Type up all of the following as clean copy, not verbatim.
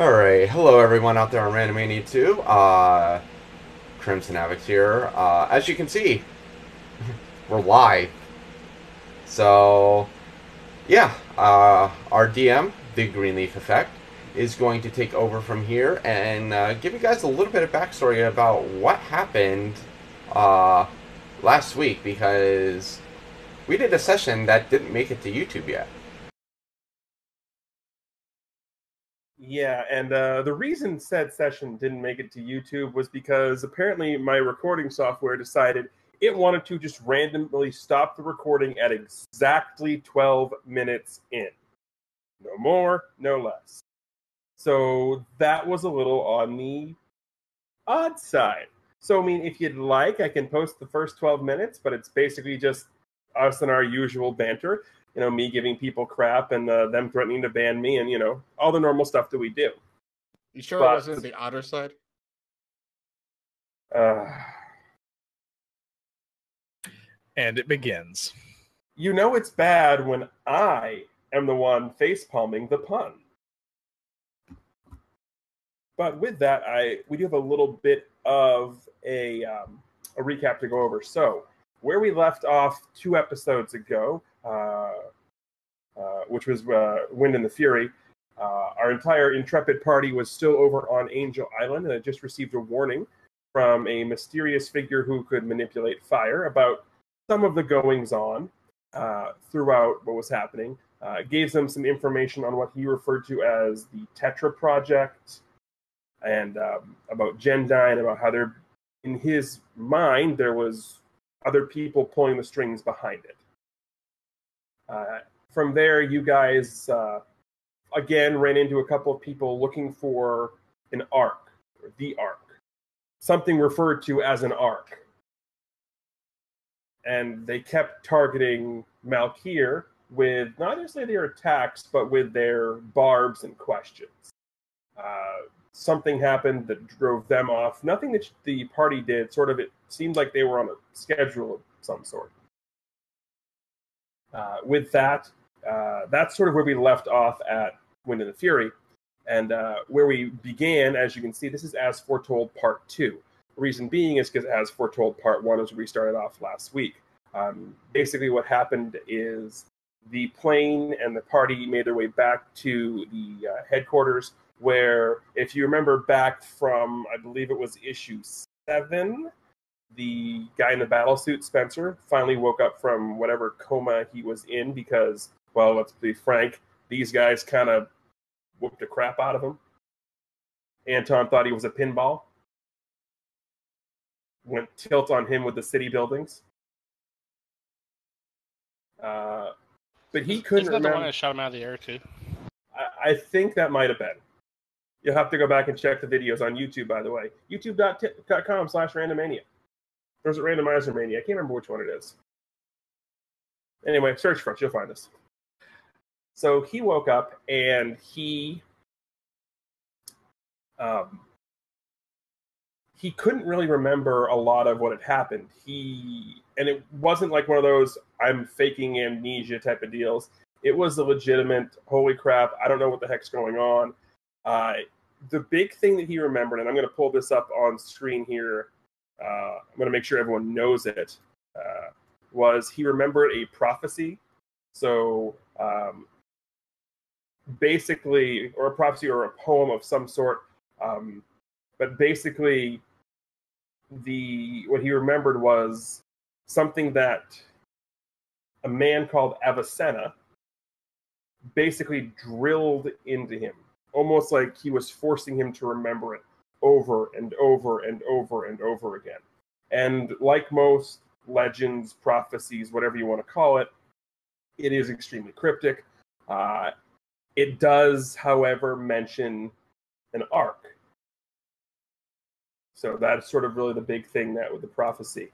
Alright, hello everyone out there on Randomania 2. Crimson Avix here. As you can see, we're live. So, yeah, our DM, the Greenleaf Effect, is going to take over from here and give you guys a little bit of backstory about what happened last week, because we did a session that didn't make it to YouTube yet. Yeah, and the reason said session didn't make it to YouTube was because apparently my recording software decided it wanted to just randomly stop the recording at exactly 12 minutes in. No more, no less. So that was a little on the odd side. So, I mean, if you'd like, I can post the first 12 minutes, but it's basically just us and our usual banter. You know, me giving people crap and them threatening to ban me and, you know, all the normal stuff that we do. You sure it But wasn't the otter side? uh, And it begins. you know it's bad when I am the one face-palming the pun. But with that, we do have a little bit of a recap to go over. So, where we left off 2 episodes ago, which was Wind and the Fury, our entire Intrepid party was still over on Angel Island and had just received a warning from a mysterious figure who could manipulate fire about some of the goings-on throughout what was happening. Gave them some information on what he referred to as the Tetra Project, and about Gendine, about how there, in his mind, there was other people pulling the strings behind it. From there, you guys, again, ran into a couple of people looking for an arc, or the arc, something referred to as an arc. And they kept targeting Malkir with not necessarily their attacks, but with their barbs and questions. Something happened that drove them off. Nothing that the party did. Sort of, it seemed like they were on a schedule of some sort. With that, that's sort of where we left off at Wind and the Fury. And where we began, as you can see, this is As Foretold Part 2. The reason being is because As Foretold Part 1 is where we started off last week. Basically what happened is the plane and the party made their way back to the headquarters, where, if you remember back from, I believe it was issue 7, the guy in the battle suit, Spencer, finally woke up from whatever coma he was in because, well, let's be frank, these guys kind of whooped the crap out of him. Anton thought he was a pinball. Went tilt on him with the city buildings. But he couldn't Isn't that remember. the one that shot him out of the air, too? I think that might have been. You'll have to go back and check the videos on YouTube, by the way. youtube.com/randomania. There's a Randomizer Mania. I can't remember which one it is. Anyway, search for it. You'll find us. So he woke up and he couldn't really remember a lot of what had happened. And it wasn't like one of those I'm faking amnesia type of deals. It was a legitimate, holy crap, I don't know what the heck's going on. The big thing that he remembered, and I'm going to pull this up on screen here, I'm going to make sure everyone knows it, was he remembered a prophecy. So basically, or a prophecy or a poem of some sort, but basically what he remembered was something that a man called Avicenna basically drilled into him, almost like he was forcing him to remember it over and over and over and over again. And like most legends, prophecies, whatever you want to call it, it is extremely cryptic. It does, however, mention an arc. So that's sort of really the big thing that with the prophecy.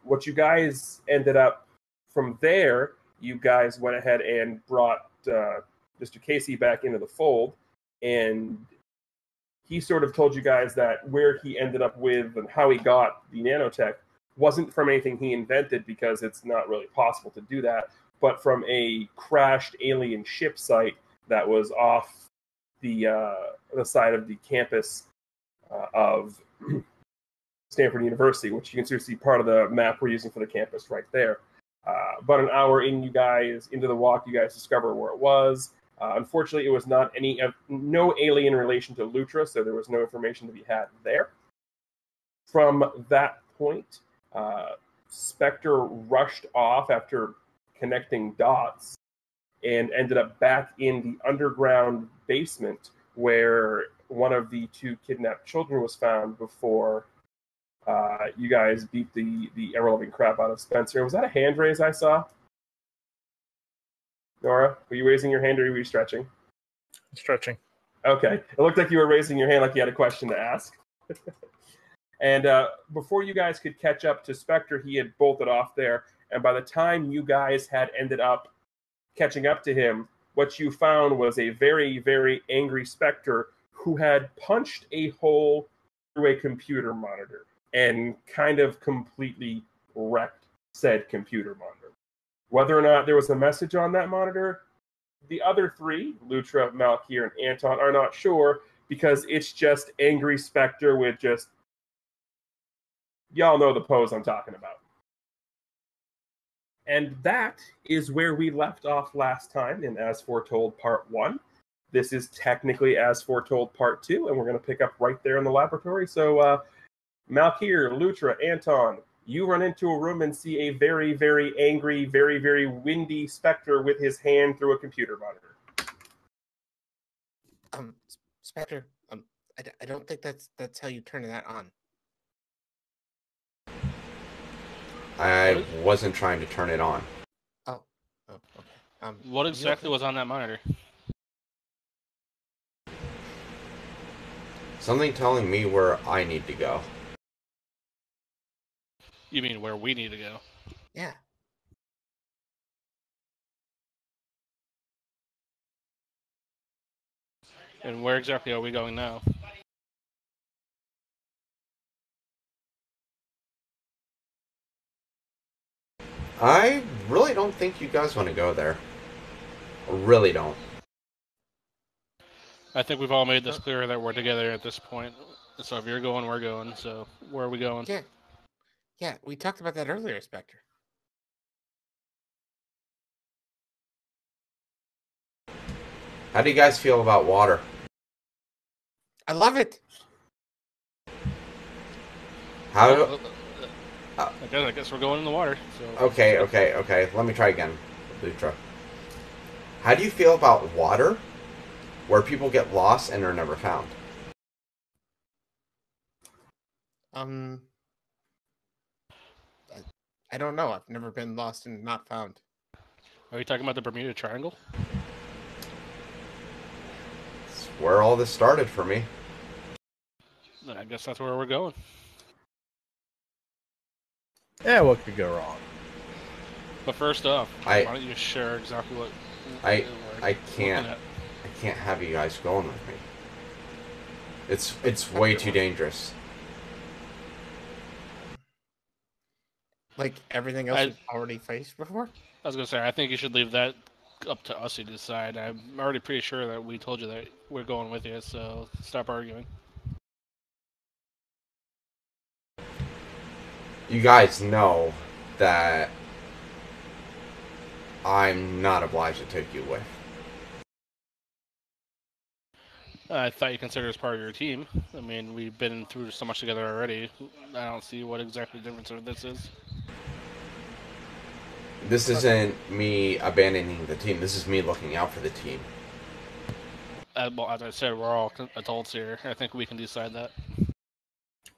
What you guys ended up from there, you guys went ahead and brought Mr. Casey back into the fold, and he sort of told you guys that where he ended up with and how he got the nanotech wasn't from anything he invented, because it's not really possible to do that, but from a crashed alien ship site that was off the side of the campus of Stanford University, which you can see part of the map we're using for the campus right there. About an hour into the walk, you guys discover where it was. Unfortunately, it was no alien relation to Lutra, so there was no information to be had there. From that point, Specter rushed off after connecting dots and ended up back in the underground basement where one of the two kidnapped children was found before you guys beat the ever-loving crap out of Spencer. Was that a hand raise I saw? Nora, were you raising your hand or were you stretching? Stretching. Okay. It looked like you were raising your hand like you had a question to ask. And before you guys could catch up to Spectre, he had bolted off there. And by the time you guys had ended up catching up to him, what you found was a very, very angry Spectre who had punched a hole through a computer monitor and kind of completely wrecked said computer monitor. Whether or not there was a message on that monitor, the other three, Lutra, Malkir, and Anton, are not sure because it's just angry Spectre with just... Y'all know the pose I'm talking about. And that is where we left off last time in As Foretold Part 1. This is technically As Foretold Part 2, and we're going to pick up right there in the laboratory. So, Malkir, Lutra, Anton, you run into a room and see a very, very angry, very, very windy Spectre with his hand through a computer monitor. Specter, I don't think that's how you turn that on. I wasn't trying to turn it on. Oh, okay. What exactly was on that monitor? Something telling me where I need to go. You mean where we need to go? Yeah. And where exactly are we going now? I really don't think you guys want to go there. I really don't. I think we've all made this clear that we're together at this point. So if you're going, we're going. So where are we going? Yeah, we talked about that earlier, Spectre. How do you guys feel about water? I love it. How? I guess we're going in the water. So. Okay. Let me try again, Lutra. How do you feel about water, where people get lost and are never found? I don't know. I've never been lost and not found. Are you talking about the Bermuda Triangle? It's where all this started for me. I guess that's where we're going. Yeah, what could go wrong? But first off, why don't you share exactly what I can't have you guys going with me. It's way too dangerous. Like everything else we've already faced before? I was gonna say, I think you should leave that up to us to decide. I'm already pretty sure that we told you that we're going with you, so stop arguing. You guys know that I'm not obliged to take you with. I thought you considered us part of your team. I mean, we've been through so much together already. I don't see what exactly the difference of this is. This isn't me abandoning the team. This is me looking out for the team. Well, as I said, we're all adults here. I think we can decide that.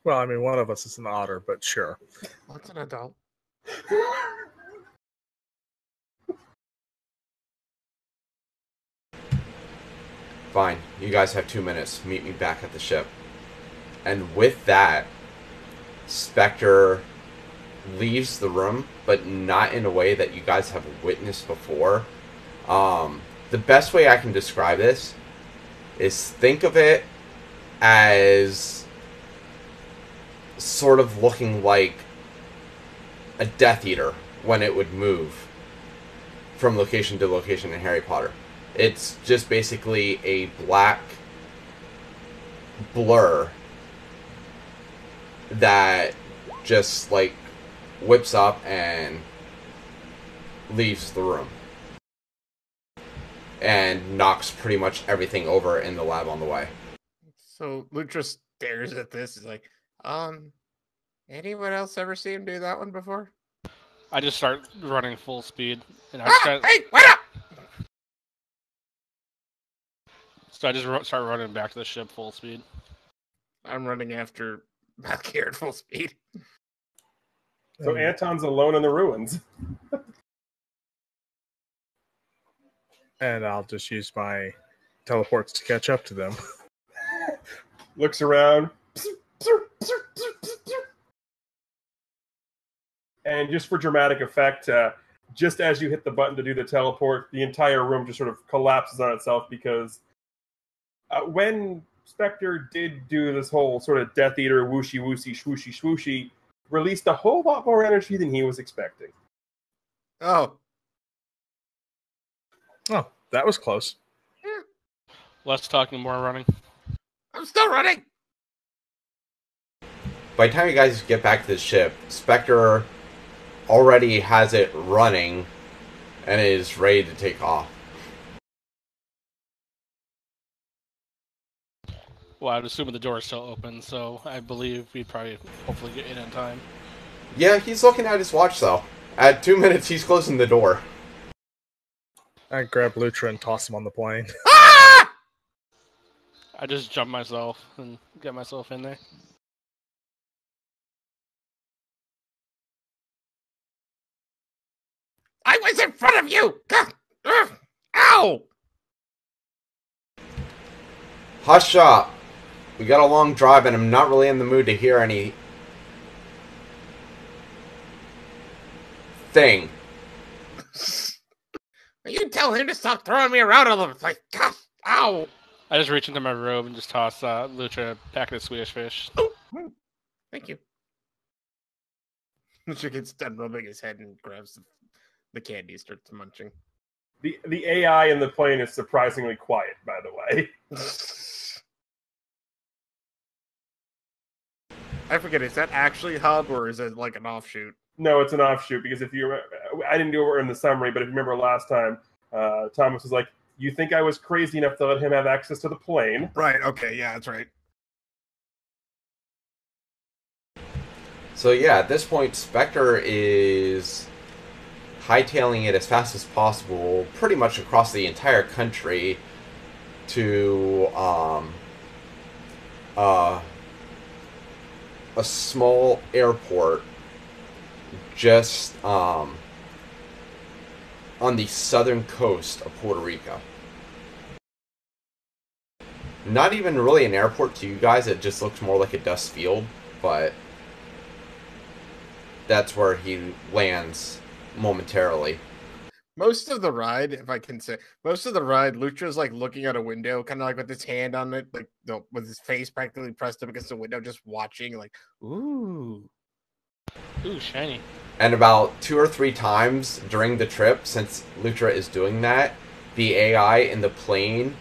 Well, I mean, one of us is an otter, but sure. What's an adult? Fine. You guys have 2 minutes. Meet me back at the ship. And with that, Spectre leaves the room, but not in a way that you guys have witnessed before. The best way I can describe this is think of it as sort of looking like a Death Eater when it would move from location to location in Harry Potter. It's just basically a black blur that just like whips up and leaves the room and knocks pretty much everything over in the lab on the way. So Lutra stares at this. He's like, anyone else ever see him do that one before? I just start running full speed, and I try. Hey, wait up! So I just start running back to the ship full speed. I'm running after Malkier at full speed. So Anton's alone in the ruins. And I'll just use my teleports to catch up to them. Looks around. And just for dramatic effect, just as you hit the button to do the teleport, the entire room just sort of collapses on itself because when Specter did do this whole sort of Death Eater whooshy whooshy swooshy swooshy, released a whole lot more energy than he was expecting. Oh, That was close. Less talking, more running. I'm still running! By the time you guys get back to the ship, Spectre already has it running and is ready to take off. Well, I'm assuming the door is still open, so I believe we'd probably hopefully get in time. Yeah, he's looking at his watch though. At 2 minutes, he's closing the door. I grab Lutra and toss him on the plane. Ah! I just jump myself and get myself in there. I was in front of you! Ow! Hush up. We got a long drive and I'm not really in the mood to hear any thing. You tell him to stop throwing me around all over the place. Gosh, ow! I just reach into my robe and just toss Lucha a packet of Swedish fish. Thank you. Lucha gets done rubbing his head and grabs the candy, starts munching. The AI in the plane is surprisingly quiet, by the way. I forget, is that actually Hub or is it like an offshoot? No, it's an offshoot because if you I didn't do it in the summary, but if you remember last time, Thomas was like, you think I was crazy enough to let him have access to the plane? Right, okay, yeah, that's right. So yeah, at this point, Spectre is hightailing it as fast as possible, pretty much across the entire country, to a small airport just on the southern coast of Puerto Rico. Not even really an airport to you guys, it just looks more like a dust field, but that's where he lands momentarily. Most of the ride, if I can say, Lucha's like looking out a window, kind of like with his hand on it, like with his face practically pressed up against the window, just watching, like, ooh. Ooh, shiny. And about 2 or 3 times during the trip, since Lutra is doing that, the AI in the plane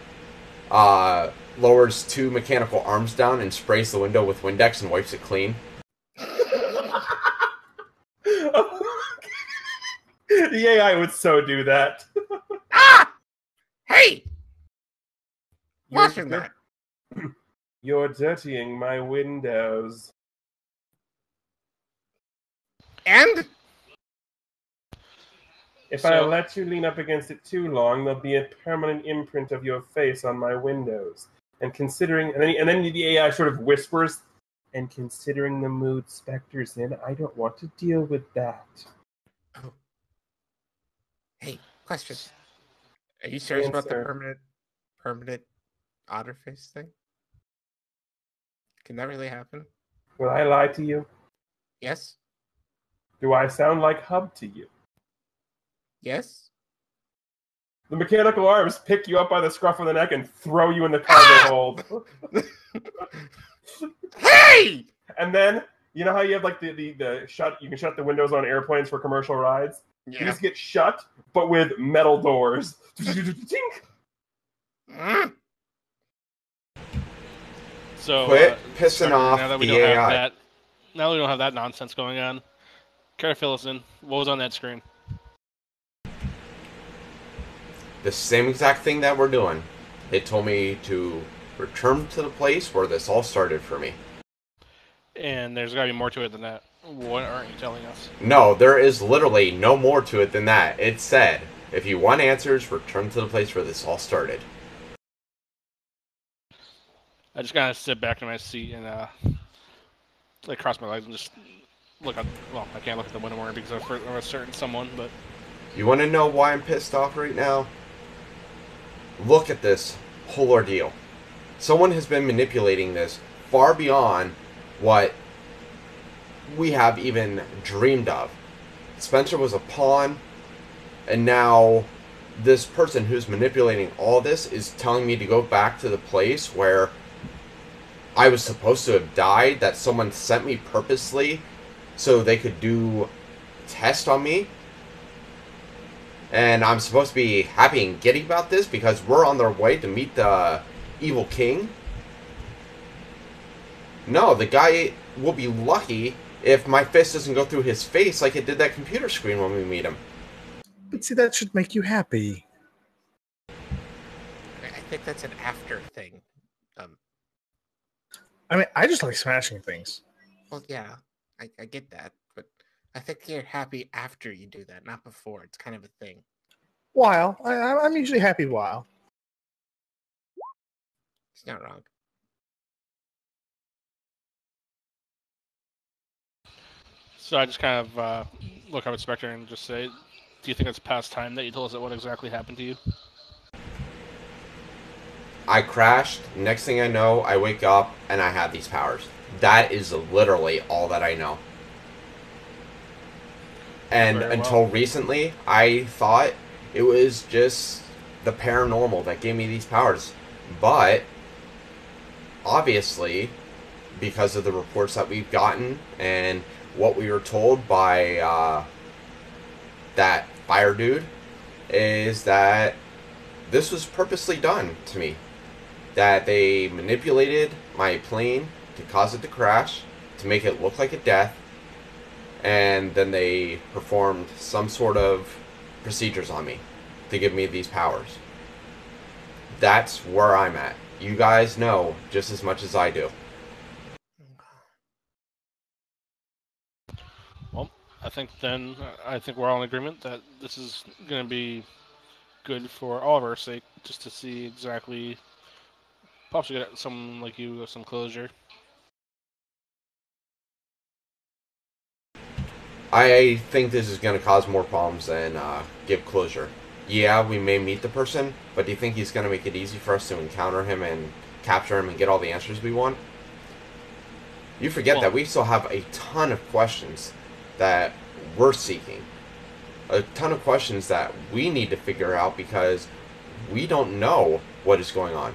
lowers 2 mechanical arms down and sprays the window with Windex and wipes it clean. The AI would so do that. Ah! Hey! Washing that. You're dirtying my windows. And? If I let you lean up against it too long, there'll be a permanent imprint of your face on my windows. And considering, and then the AI sort of whispers, and considering the mood Specter's in, I don't want to deal with that. Oh. Hey, question. Are you serious about the permanent otter face thing? Can that really happen? Will I lie to you? Yes. Do I sound like Hub to you? Yes. The mechanical arms pick you up by the scruff of the neck and throw you in the cargo hold. Hey! And then, you know how you have like the shut, you can shut the windows on airplanes for commercial rides? Yeah. These get shut, but with metal doors. So, Quit pissing Spectre, off now that we the don't have AI. that, now we don't have that nonsense going on. Care to fill us in? What was on that screen? The same exact thing that we're doing. It told me to return to the place where this all started for me. And there's got to be more to it than that. What aren't you telling us? No, there is literally no more to it than that. It said, if you want answers, return to the place where this all started. I just gotta sit back in my seat and like cross my legs and just look up. Well, I can't look at the window because of a certain someone, but You want to know why I'm pissed off right now? Look at this whole ordeal. Someone has been manipulating this far beyond what we have even dreamed of. Spencer was a pawn, and now this person who's manipulating all this is telling me to go back to the place where I was supposed to have died, that someone sent me purposely so they could do tests on me. And I'm supposed to be happy and giddy about this because we're on their way to meet the evil king. No, the guy will be lucky if my fist doesn't go through his face like it did that computer screen when we meet him. But see, that should make you happy. I think that's an after thing. I mean, I just like smashing things. Well, yeah, I get that, but I think you're happy after you do that, not before. It's kind of a thing. While I'm usually happy while. It's not wrong. so I just kind of look up at Spectre and just say, "Do you think it's past time that you told us what exactly happened to you?" I crashed. Next thing I know, I wake up and I have these powers. That is literally all that I know. And Very well. until recently, I thought it was just the paranormal that gave me these powers. But obviously, because of the reports that we've gotten and what we were told by that fire dude, is that this was purposely done to me. That they manipulated my plane to cause it to crash, to make it look like a death, and then they performed some sort of procedures on me to give me these powers. That's where I'm at. You guys know just as much as I do. Well, I think we're all in agreement that this is going to be good for all of our sake, just to see exactly, possibly get someone like you with some closure. I think this is going to cause more problems than give closure. Yeah, we may meet the person, but do you think he's going to make it easy for us to encounter him and capture him and get all the answers we want? You forget that we still have a ton of questions that we're seeking. A ton of questions that we need to figure out because we don't know what is going on.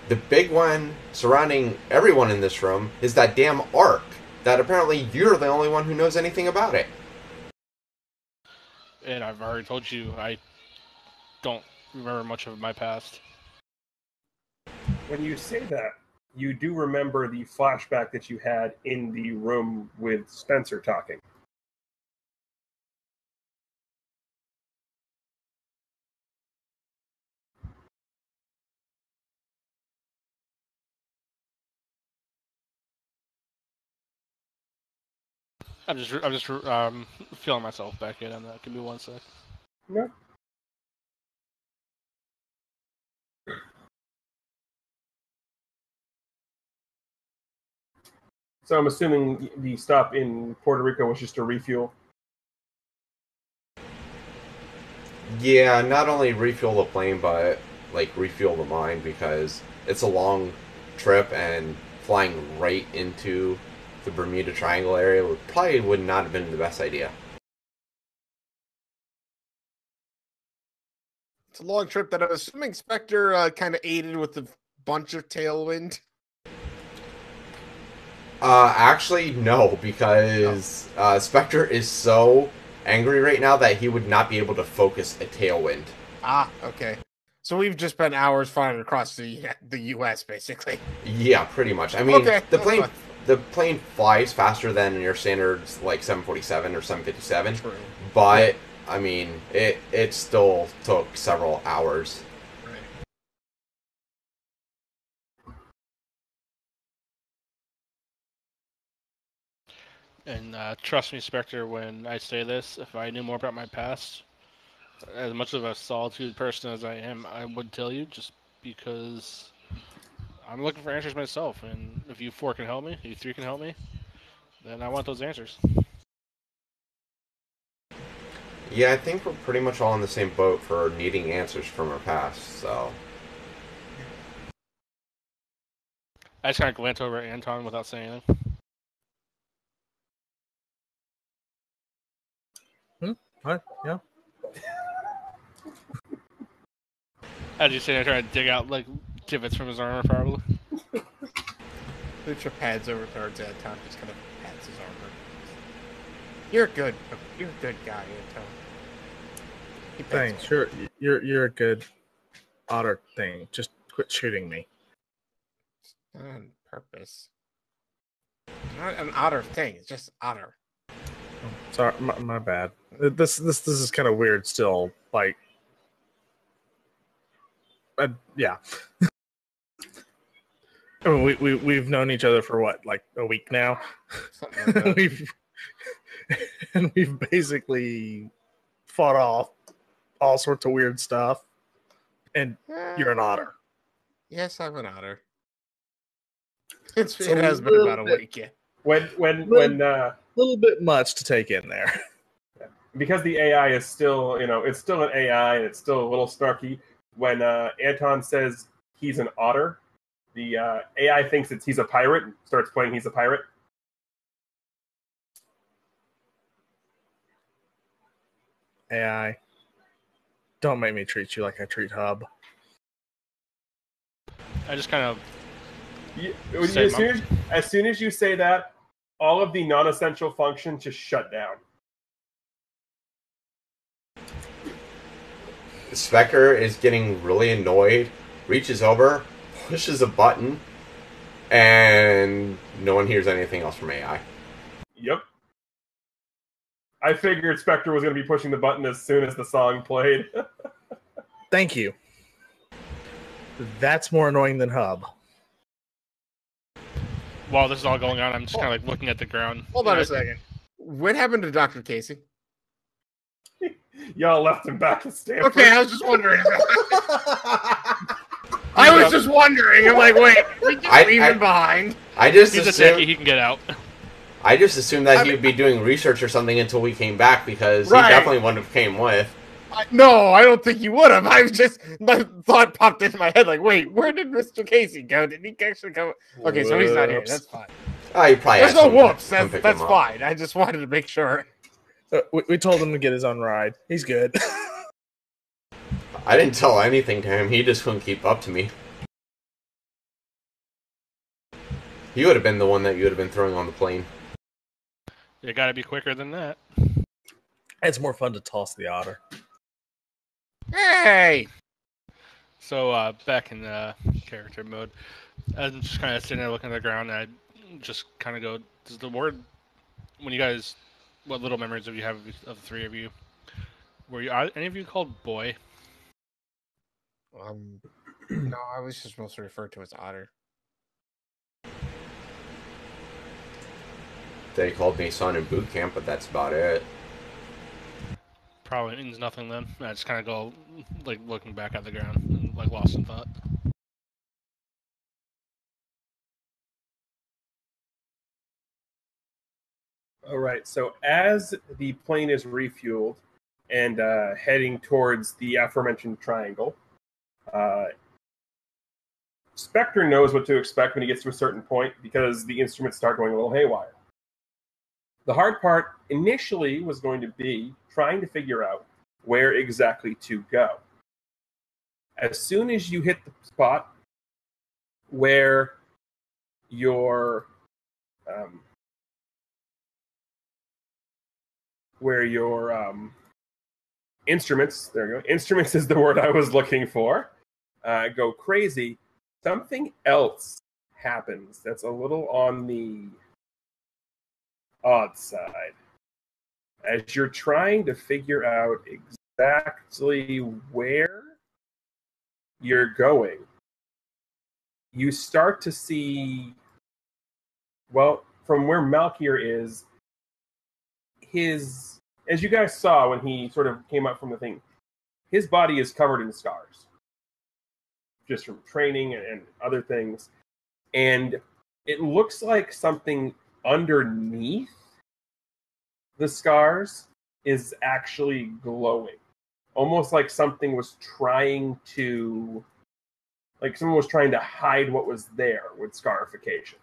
The big one surrounding everyone in this room is that damn arc that apparently you're the only one who knows anything about it. And I've already told you I don't remember much of my past. When you say that, you do remember the flashback that you had in the room with Spencer talking. I'm just feeling myself back in on that. Give me 1 sec. Yeah. So I'm assuming the stop in Puerto Rico was just a refuel. Yeah, not only refuel the plane, but like refuel the mind because it's a long trip and flying right into the Bermuda Triangle area would not have been the best idea. It's a long trip that I'm assuming Spectre kind of aided with a bunch of tailwind. Actually, no, because Spectre is so angry right now that he would not be able to focus a tailwind. Ah, okay. So we've just spent hours flying across the U.S. basically. Yeah, pretty much. I mean, Okay, that's fine. the plane flies faster than your standard like 747 or 757, True. but I mean, it still took several hours. Right. And trust me, Specter, when I say this, if I knew more about my past, as much of a solitude person as I am, I would tell you, just because I'm looking for answers myself. And if you four can help me, you three can help me, then I want those answers. Yeah, I think we're pretty much all in the same boat for needing answers from our past. So I just kind of glance over at Anton without saying anything. What? Yeah. As you say, I try to dig out like divots from his armor, probably. Lucha pads over towards Anton, just kind of pats his armor. You're a good guy, Anton. He pats Thanks. You're a good otter thing. Just quit shooting me. on purpose. It's not an otter thing. It's just otter. Oh, sorry, my bad. This is kind of weird. Still, like, yeah. I mean, we've known each other for what, like a week now. Something like that. we've basically fought off all sorts of weird stuff. And you're an otter. Yes, I'm an otter. It a has been little about a bit- week. Yeah. When A little bit much to take in there. because the AI is still, it's still an AI and it's still a little snarky. When Anton says he's an otter, the AI thinks he's a pirate and starts playing he's a pirate. AI, don't make me treat you like I treat Hub. I just kind of As soon as you say that, all of the non-essential functions just shut down. Spectre is getting really annoyed, reaches over, pushes a button, and no one hears anything else from AI. Yep. I figured Spectre was going to be pushing the button as soon as the song played. Thank you. That's more annoying than Hub. while this is all going on, I'm just kind of like looking at the ground. Hold on a second. What happened to Dr. Casey? Y'all left him back at Stanford. Okay, I was just wondering. I was just wondering. I'm like, wait, we just leave him behind. I just He's a assumed techie, he can get out. I just assumed that he would be doing research or something until we came back, because he Right. definitely wouldn't have came with. No, I don't think he would have. I was just, my thought popped into my head, like, wait, where did Mr. Casey go? Did he actually go? Okay, so he's not here. Whoops. That's fine. Oh, you probably There's had no someone whoops. come pick That's him up. fine. I just wanted to make sure. We told him to get his own ride. He's good. I didn't tell anything to him. He just couldn't keep up to me. He would have been the one that you would have been throwing on the plane. You gotta be quicker than that. It's more fun to toss the otter. Hey! So, back in character mode, I'm just kind of sitting there looking at the ground, and I just kind of go, does the word, when you guys, what little memories of you have of the three of you, were you, any of you called boy? No, I was just mostly referred to as Otter. They called me son in boot camp, but that's about it. Probably means nothing then. I just kind of go, like, looking back at the ground, and, like, lost in thought. All right. So as the plane is refueled and heading towards the aforementioned triangle, Spectre knows what to expect when he gets to a certain point because the instruments start going a little haywire. The hard part initially was going to be trying to figure out where exactly to go. As soon as you hit the spot where your instruments, there you go, instruments is the word I was looking for, go crazy, something else happens that's a little on the odd side. As you're trying to figure out exactly where you're going, you start to see, well, from where Malkier is, as you guys saw when he sort of came up from the thing, his body is covered in scars, just from training and other things. And it looks like something underneath the scars is actually glowing. Almost like something was trying to, like someone was trying to hide what was there with scarification.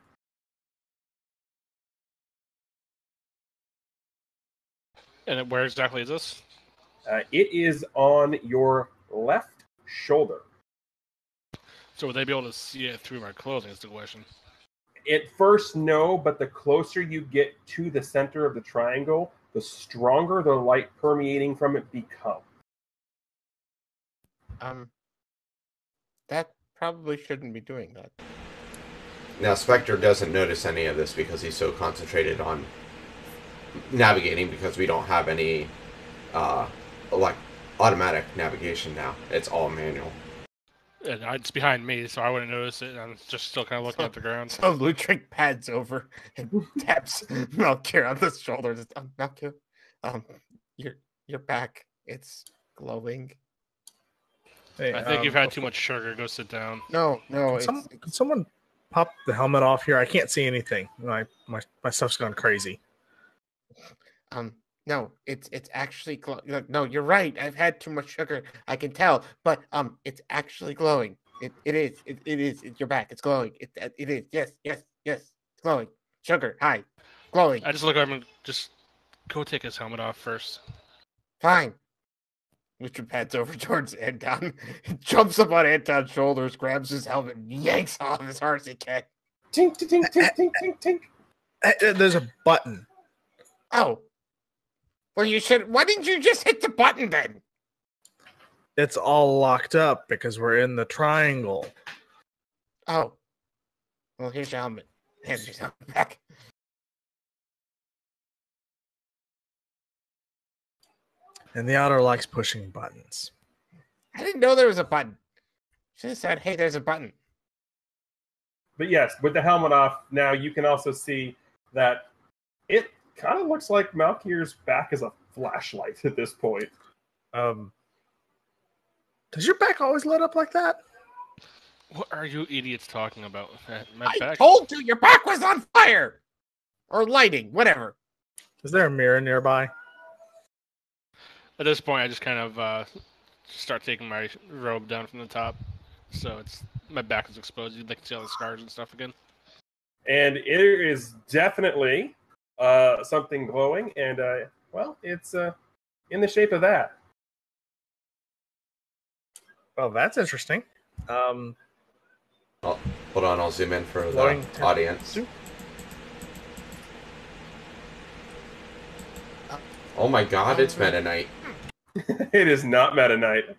And where exactly is this? It is on your left shoulder. So would they be able to see it through my clothing is the question. At first, no, but the closer you get to the center of the triangle, the stronger the light permeating from it becomes. That probably shouldn't be doing that. Now, Specter doesn't notice any of this because he's so concentrated on navigating, because we don't have any like automatic navigation now. It's all manual. And it's behind me, so I wouldn't notice it. I'm just still kind of looking at the ground. So Lutric pads over and taps Malkier on the shoulder. Just, Malkier, your back, it's glowing. Hey, I think you've had too much sugar. Go sit down. No. Can someone pop the helmet off here? I can't see anything. My stuff's gone crazy. No, it's actually no, you're right. I've had too much sugar. I can tell, but it's actually glowing. It is. It's your back. It's glowing. It is. Yes. It's glowing. Sugar high, glowing. I just look at him and just go take his helmet off first. Fine. Richard pads over towards Anton, jumps up on Anton's shoulders, grabs his helmet, and yanks off as hard as he can. Tink, tink, tink, tink, tink, tink. There's a button. Oh. Well, you should. Why didn't you just hit the button then? It's all locked up because we're in the triangle. Oh. Well, here's your helmet. Hands your helmet back. And the outer likes pushing buttons. I didn't know there was a button. Should have said, hey, there's a button. But yes, with the helmet off, now you can also see that it kind of looks like Malkier's back is a flashlight at this point. Does your back always light up like that? What are you idiots talking about? My I back? told you your back was on fire! Or lighting, whatever. Is there a mirror nearby? At this point, I just kind of start taking my robe down from the top, so it's my back is exposed. You'd like to see all the scars and stuff again. And it is definitely something glowing, and well, it's in the shape of that. Well, that's interesting. Oh, hold on, I'll zoom in for the Glowing audience. Oh my god, it's Meta Knight. It is not Meta Knight.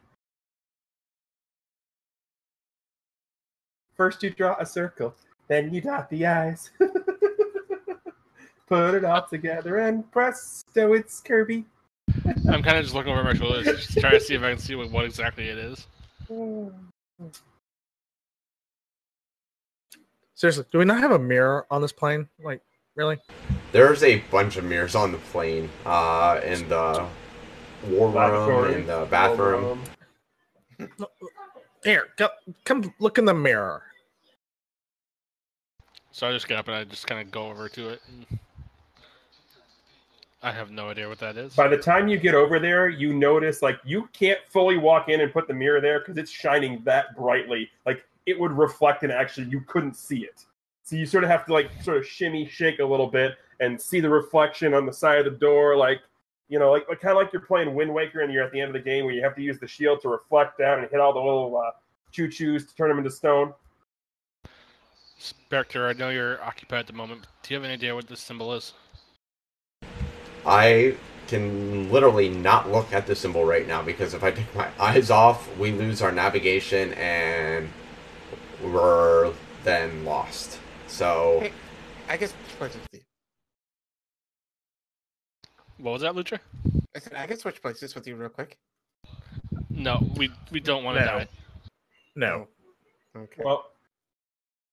First you draw a circle, then you dot the eyes. Put it all together and presto, it's Kirby. I'm kind of just looking over my shoulders, just trying to see if I can see what exactly it is. Seriously, do we not have a mirror on this plane? Like, really? There's a bunch of mirrors on the plane, in the war room, in the bathroom. Here, come look in the mirror. So I just get up and I just kind of go over to it. And I have no idea what that is. By the time you get over there, you notice, like, you can't fully walk in and put the mirror there because it's shining that brightly. Like, it would reflect and actually you couldn't see it. So you sort of have to, like, sort of shimmy, shake a little bit and see the reflection on the side of the door. Like, you know, like kind of like you're playing Wind Waker and you're at the end of the game where you have to use the shield to reflect down and hit all the little choo-choos to turn them into stone. Specter, I know you're occupied at the moment, but do you have any idea what this symbol is? I can literally not look at the symbol right now because if I take my eyes off, we lose our navigation and we're then lost. So, Hey, I guess switch places with you. What was that, Lucha? I said I can switch places with you real quick. No, we don't want to No. die. No. Oh, okay. Well,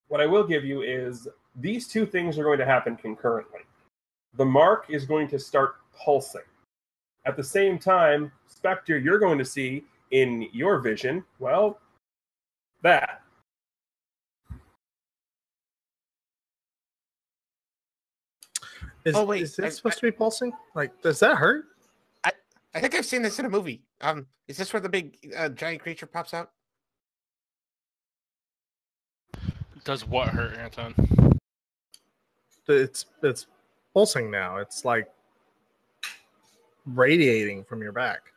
what I will give you is these two things are going to happen concurrently. The mark is going to start pulsing. At the same time, Specter, you're going to see in your vision, well, that. Is, Oh, wait, is it supposed to be pulsing? Like, does that hurt? I think I've seen this in a movie. Is this where the big giant creature pops out? Does what hurt, Anton? It's pulsing now. It's like radiating from your back.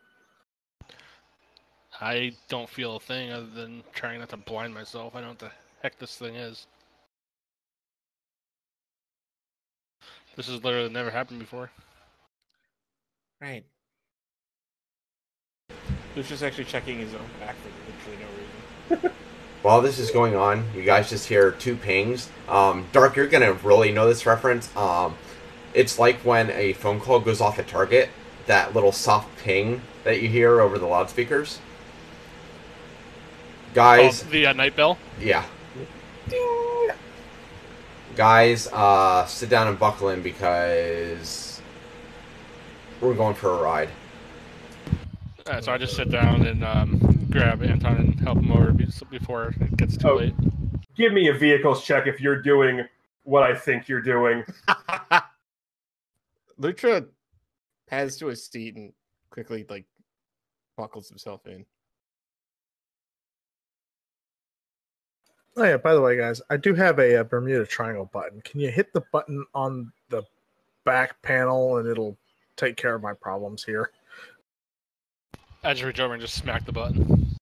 I don't feel a thing other than trying not to blind myself. I don't know what the heck this thing is. This has literally never happened before. Right. Lucius actually checking his own back for literally no reason. while this is going on, you guys just hear two pings. Dark, you're gonna really know this reference. It's like when a phone call goes off at Target, that little soft ping that you hear over the loudspeakers. Guys, the night bell? yeah. Ding. Guys, sit down and buckle in because we're going for a ride. Alright, so I just sit down and grab Anton and help him over before it gets too late. Give me a vehicles check if you're doing what I think you're doing. Lutra pads to his seat and quickly buckles himself in. Oh yeah, by the way, guys, I do have a Bermuda Triangle button. Can you hit the button on the back panel and it'll take care of my problems here? I just reach over and just smack the button.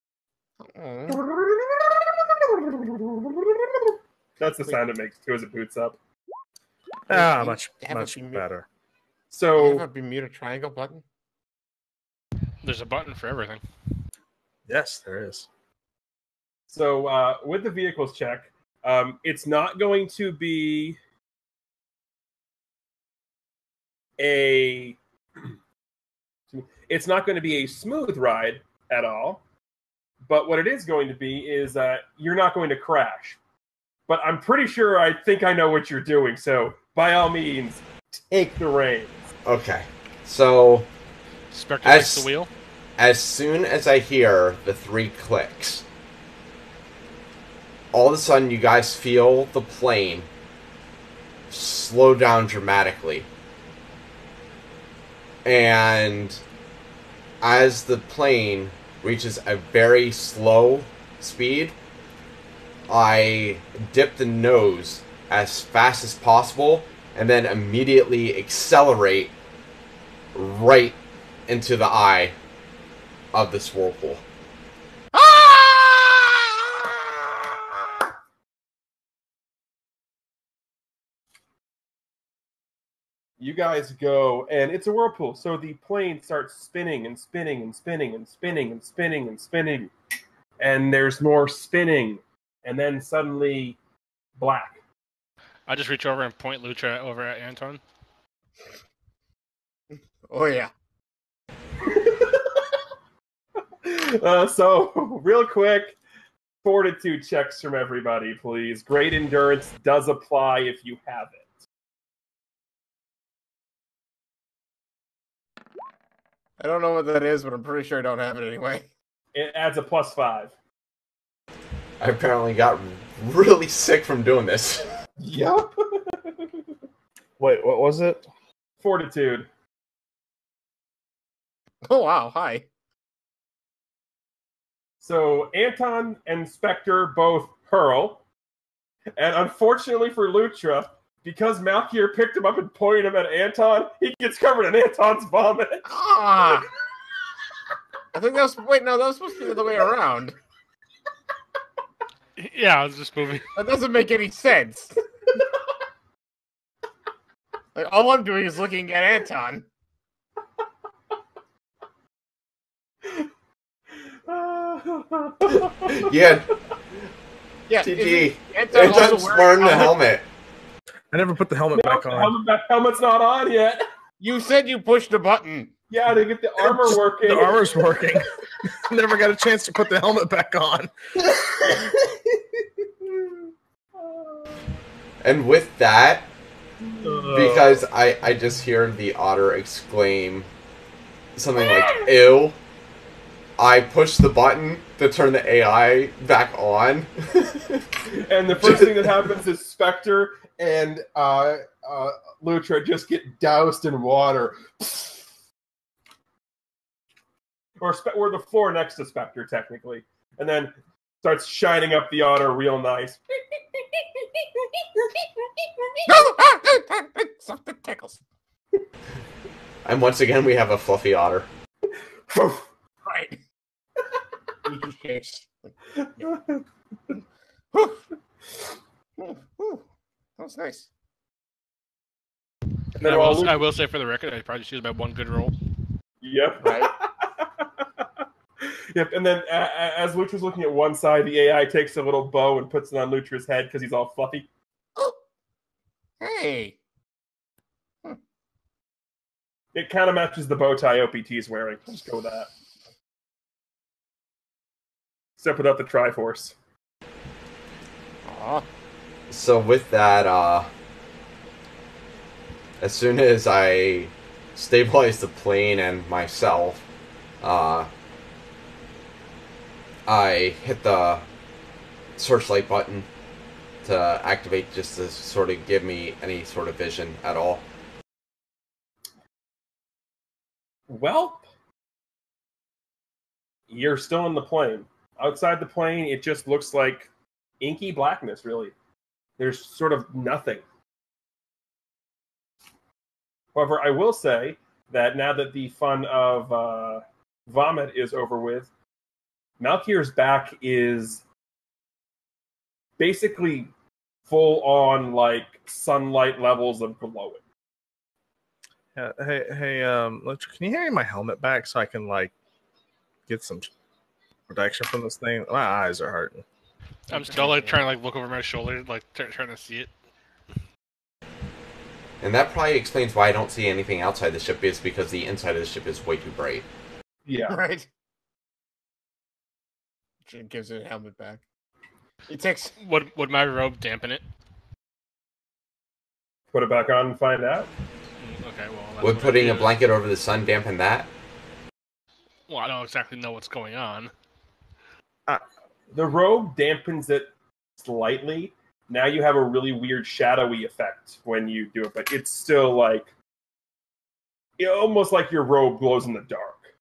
That's the sound it makes too as it boots up. Much Have better. You have So a Bermuda Triangle button? There's a button for everything. Yes, there is. So with the vehicles check, it's not going to be a smooth ride at all. But what it is going to be is you're not going to crash. But I'm pretty sure I think I know what you're doing. So by all means, take the reins. Okay, so Specter takes the wheel. As soon as I hear the 3 clicks, all of a sudden you guys feel the plane slow down dramatically. And as the plane reaches a very slow speed, I dip the nose as fast as possible and then immediately accelerate right into the eye of this whirlpool. You guys go, and it's a whirlpool. So the plane starts spinning and spinning and spinning and spinning and spinning and spinning. And there's more spinning. And then suddenly, black. I just reach over and point Lucha over at Anton. Oh, yeah. So, real quick, fortitude checks from everybody, please. Great endurance does apply if you have it. I don't know what that is, but I'm pretty sure I don't have it anyway. It adds a +5. I apparently got really sick from doing this. Yup. Wait, what was it? Fortitude. Oh, wow. Hi. So Anton and Specter both hurl. And unfortunately for Lutra, because Malkier picked him up and pointed him at Anton, he gets covered in Anton's vomit. Ah! I think that was... Wait, no, that was supposed to be the other way around. Yeah, I was just moving. That doesn't make any sense. All I'm doing is looking at Anton. Yeah, Yeah, TG. Anton also Anton's wearing the helmet. I never put the helmet back on. Helmet's not on yet. You said you pushed the button. Yeah, to get the armor working. The armor's working. Never got a chance to put the helmet back on. And with that, because I just hear the otter exclaim something like, ew, I push the button to turn the AI back on. And the first thing that happens is Specter and Lutra just get doused in water. Or the floor next to Specter, technically. And then starts shining up the otter real nice. Something tickles. And once again, we have a fluffy otter. Right. That was nice. And then I will say for the record, I probably choose my one good roll. Yep. Right. Yep. And then as Lutra's looking at one side, the AI takes a little bow and puts it on Lutra's head because he's all fluffy. Hey. It kind of matches the bow tie OPT's wearing. Just go with that. Except without the Triforce. Aw. So with that, as soon as I stabilize the plane and myself, I hit the searchlight button to activate just to sort of give me any sort of vision at all. Well, you're still in the plane. Outside the plane, it just looks like inky blackness, really. There's sort of nothing. However, I will say that now that the fun of Vomit is over with, Malkir's back is basically full on, like, sunlight levels of glowing. Yeah, hey, Lucha, can you hand me my helmet back so I can, like, get some protection from this thing? My eyes are hurting. I'm still like trying to like look over my shoulder, like trying to see it. And that probably explains why I don't see anything outside the ship, is because the inside of the ship is way too bright. Yeah. Right. Jim gives it a helmet back. He takes. Would my robe dampen it? Put it back on and find out. Okay, well. That's Would what putting I a do. blanket over the sun dampen that? Well, I don't exactly know what's going on. The robe dampens it slightly. Now you have a really weird shadowy effect when you do it, but it's still like almost like your robe glows in the dark.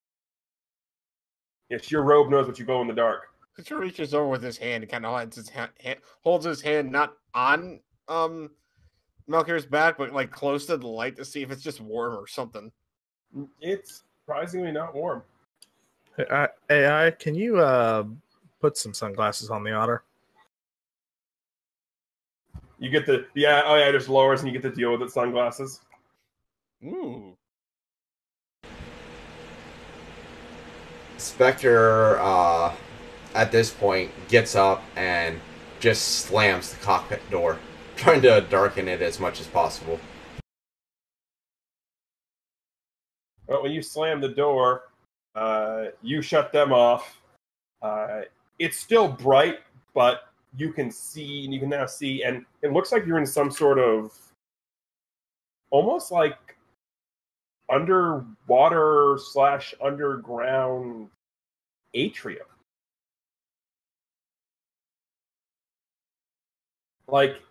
Yes, your robe knows what you glow in the dark. He reaches over with his hand and kind of holds his hand not on Malkir's back, but like close to the light to see if it's just warm or something. It's surprisingly not warm. Hey, AI, can you put some sunglasses on the otter? You get the just lowers and you get to deal with it. Sunglasses. Ooh. Spectre, at this point, gets up and just slams the cockpit door, trying to darken it as much as possible. But when you slam the door, you shut them off. It's still bright, but you can see, and you can now see, and it looks like you're in some sort of almost like underwater / underground atrium. Like,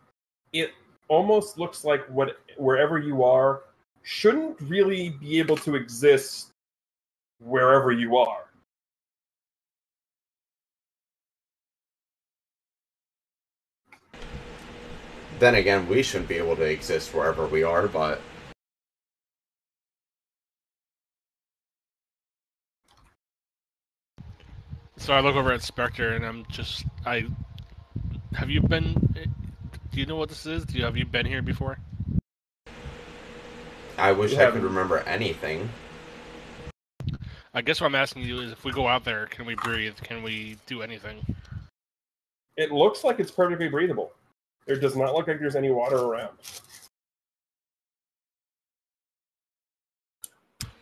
it almost looks like wherever you are shouldn't really be able to exist wherever you are. Then again, we shouldn't be able to exist wherever we are, but... So I look over at Spectre and have you been? Do you know what this is? Have you been here before? I wish I could remember anything. I guess what I'm asking you is, if we go out there, can we breathe? Can we do anything? It looks like it's perfectly breathable. There does not look like there's any water around.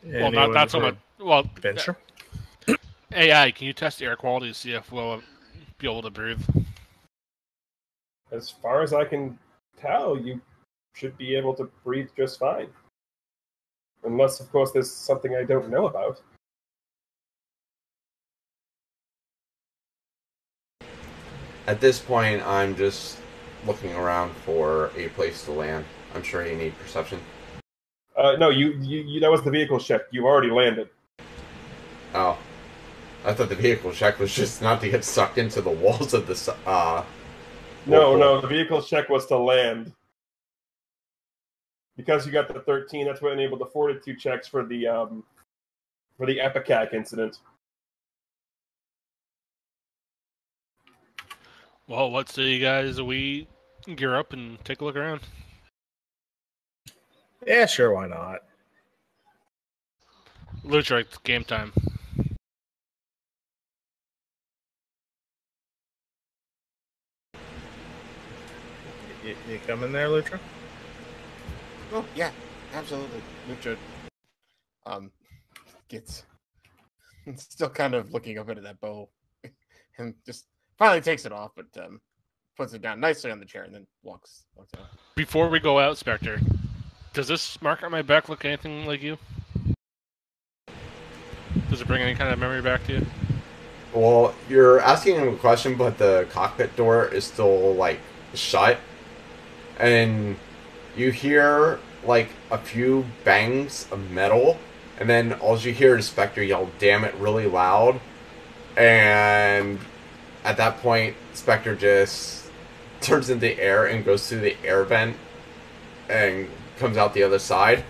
Well, not so much. Well, Venture. AI, can you test air quality to see if we'll be able to breathe? As far as I can tell, you should be able to breathe just fine. Unless, of course, there's something I don't know about. At this point, I'm just looking around for a place to land. I'm sure you need perception. No, you that was the vehicle check. You already landed. Oh. I thought the vehicle check was just not to get sucked into the walls of the... No, the vehicle check was to land. Because you got the 13, that's what enabled the Fortitude checks for the Epicac incident. Well, what say you guys? We gear up and take a look around. Yeah, sure, why not? Lucha, it's game time. You come in there, Lutra? Oh yeah, absolutely. Lucha gets still kind of looking up into that bow and just finally takes it off, but puts it down nicely on the chair and then walks out. Before we go out, Specter, does this mark on my back look anything like you? Does it bring any kind of memory back to you? Well, you're asking him a question, but the cockpit door is still, like, shut. And you hear, like, a few bangs of metal, and then all you hear is Spectre yell, "Damn it," really loud. And at that point, Spectre just turns into air and goes through the air vent and comes out the other side.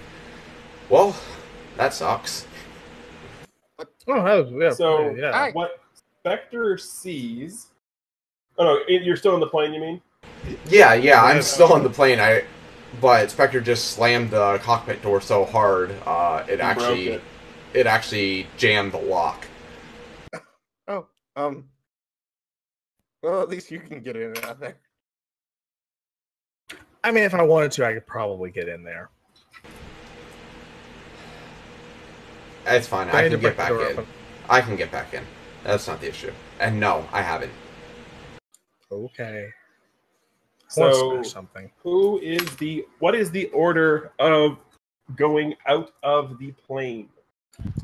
Well, that sucks. Oh, yeah. So, yeah. what Spectre sees... Oh, no, you're still in the plane, you mean? Yeah, I'm still on the plane. But Spectre just slammed the cockpit door so hard, it actually jammed the lock. Oh, well, at least you can get in and out there. I mean, if I wanted to, I could probably get in there. It's fine. I can get back in. I can get back in. That's not the issue. And no, I haven't. Okay. So, something. what is the order of going out of the plane?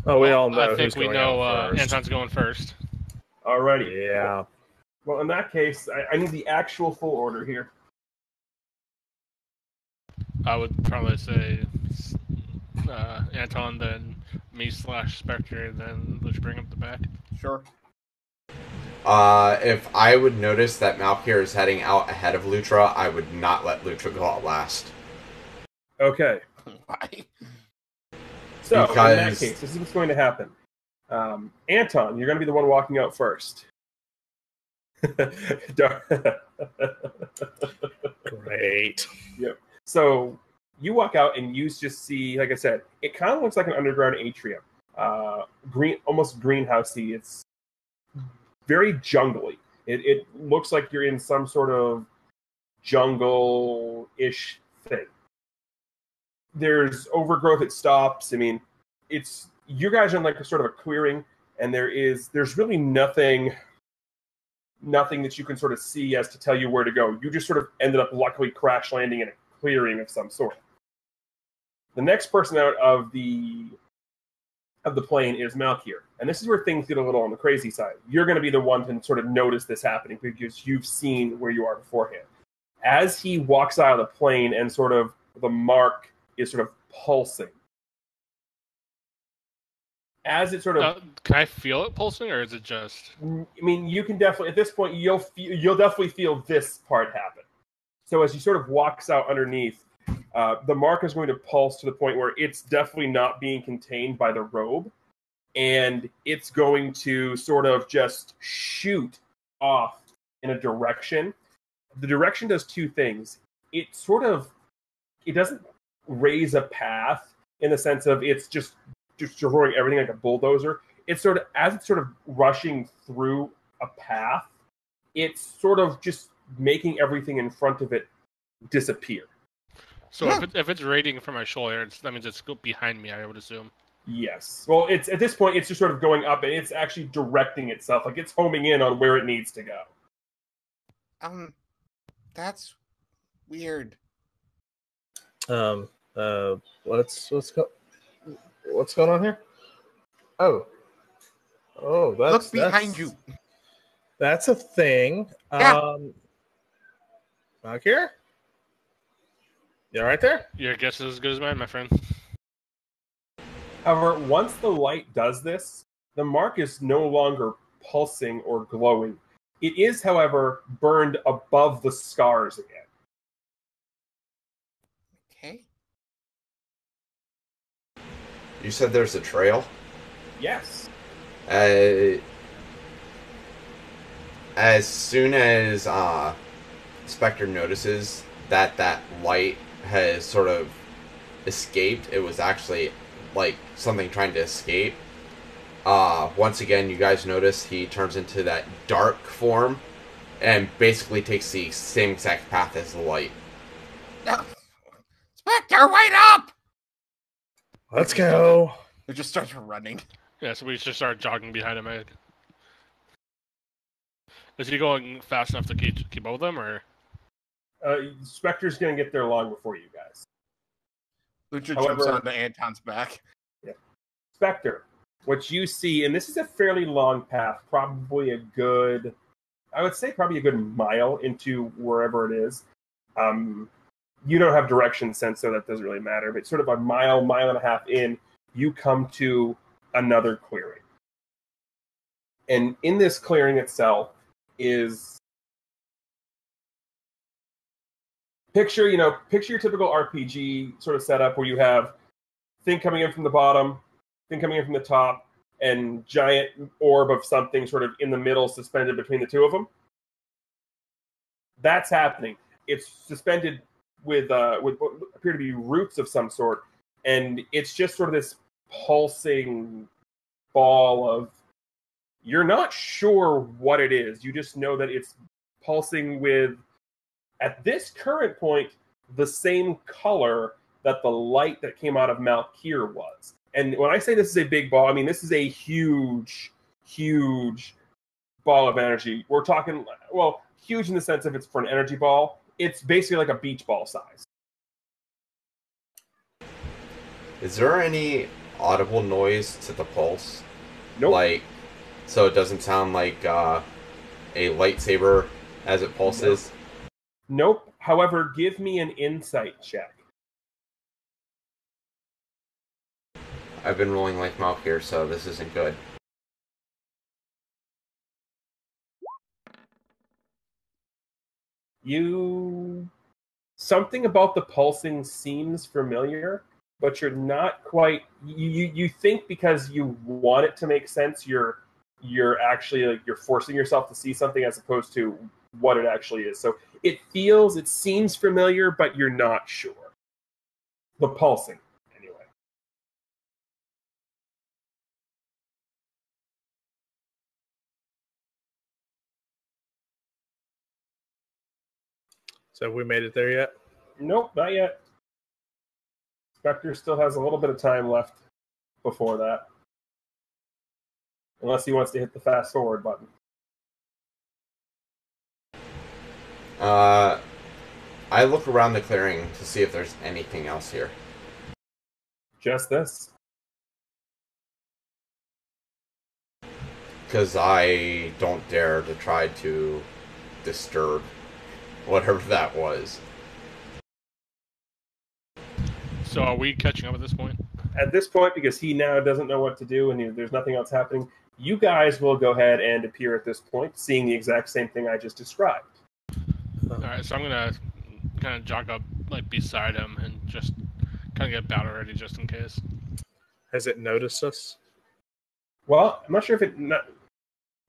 Oh, we all know. I think who's we going know out first. Anton's going first. Alrighty. Yeah. Well, in that case, I need the actual full order here. I would probably say Anton, then me / Spectre, then let's bring up the back. Sure. If I would notice that Malkier is heading out ahead of Lutra, I would not let Lutra go out last. Okay. Why? So, in that case, this is what's going to happen. Anton, you're going to be the one walking out first. Great. Yep. So, you walk out and you just see, like I said, it kind of looks like an underground atrium. Almost greenhousey. It's very jungly. It looks like you're in some sort of jungle-ish thing. There's overgrowth. It stops. I mean, you guys are in like a sort of a clearing, and there's really nothing that you can sort of see as to tell you where to go. You just sort of ended up luckily crash landing in a clearing of some sort. The next person out of the plane is Malkier. And this is where things get a little on the crazy side. You're going to be the one to sort of notice this happening because you've seen where you are beforehand. As he walks out of the plane and sort of the mark is sort of pulsing. As it sort of... can I feel it pulsing, or is it just... I mean, you can definitely... At this point, you'll definitely feel this part happen. So as he sort of walks out underneath, the mark is going to pulse to the point where it's definitely not being contained by the robe, and it's going to sort of just shoot off in a direction. The direction does two things. It doesn't raise a path in the sense of it's just destroying everything like a bulldozer. It's sort of, as it's sort of rushing through a path, it's sort of just making everything in front of it disappear. So if it's radiating from my shoulder, that means it's behind me, I would assume. Yes. Well, it's at this point, it's just sort of going up, and it's actually directing itself. Like, it's homing in on where it needs to go. That's weird. Let's go. What's going on here? Oh, Look behind you. That's a thing. Yeah. Back here. You all right there? Your guess is as good as mine, my friend. However, once the light does this, the mark is no longer pulsing or glowing. It is, however, burned above the scars again. Okay. You said there's a trail? Yes. As soon as Specter notices that light has sort of escaped, it was actually like something trying to escape. Once again, you guys notice he turns into that dark form and basically takes the same exact path as the light. No. Specter, wait up! Let's go. It just starts running. Yeah, so we just start jogging behind him. Is he going fast enough to keep up with them, or? Spectre's going to get there long before you guys. Lucha However, jumps onto Anton's back. Yeah. Specter, what you see, and this is a fairly long path, probably a good mile into wherever it is. You don't have direction sense, so that doesn't really matter. But sort of a mile and a half in, you come to another clearing. And in this clearing itself is picture your typical RPG sort of setup where you have thing coming in from the bottom, thing coming in from the top, and giant orb of something sort of in the middle suspended between the two of them. That's happening. It's suspended with what appear to be roots of some sort, and it's just sort of this pulsing ball of, you're not sure what it is. You just know that it's pulsing with, at this current point, the same color that the light that came out of Malkir was. And when I say this is a big ball, I mean this is a huge, huge ball of energy. We're talking, well, huge in the sense of it's for an energy ball. It's basically like a beach ball size. Is there any audible noise to the pulse? Nope. Like, so it doesn't sound like a lightsaber as it pulses? Nope. However, give me an insight check. I've been rolling like Malk here, so this isn't good. Something about the pulsing seems familiar, but you're not quite. You think because you want it to make sense, you're actually like you're forcing yourself to see something as opposed to what it actually is. So it seems familiar, but you're not sure. The pulsing, anyway. So have we made it there yet? Nope, not yet. Spectre still has a little bit of time left before that. Unless he wants to hit the fast forward button. I look around the clearing to see if there's anything else here. Just this. Because I don't dare to try to disturb whatever that was. So are we catching up at this point? At this point, because he now doesn't know what to do and there's nothing else happening, you guys will go ahead and appear at this point, seeing the exact same thing I just described. Alright, so I'm going to kind of jog up like beside him and just kind of get battle ready just in case. Has it noticed us? Well, I'm not sure if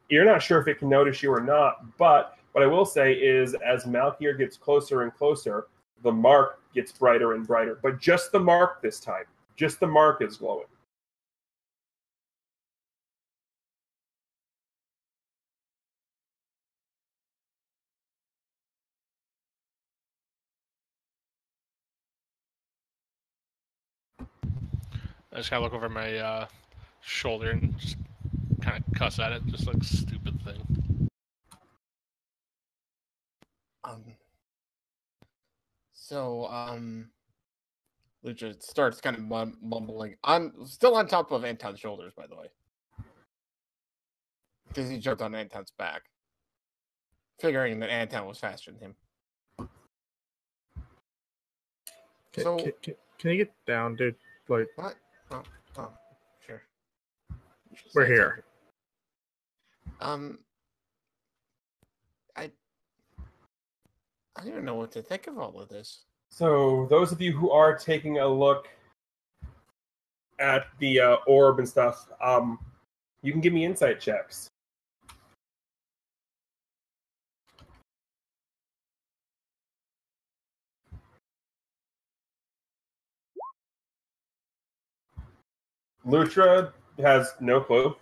you're not sure if it can notice you or not, but what I will say is as Malkir gets closer and closer, the mark gets brighter and brighter. But just the mark this time. Just the mark is glowing. I just kind of look over my shoulder and just kind of cuss at it, just like stupid thing. Lucha starts kind of mumbling still on top of Anton's shoulders, by the way, because he jumped on Anton's back, figuring that Anton was faster than him. Can you get down, dude? Like, What? Oh, sure. We're here. I don't even know what to think of all of this. So those of you who are taking a look at the orb and stuff, you can give me insight checks. Lutra has no clue.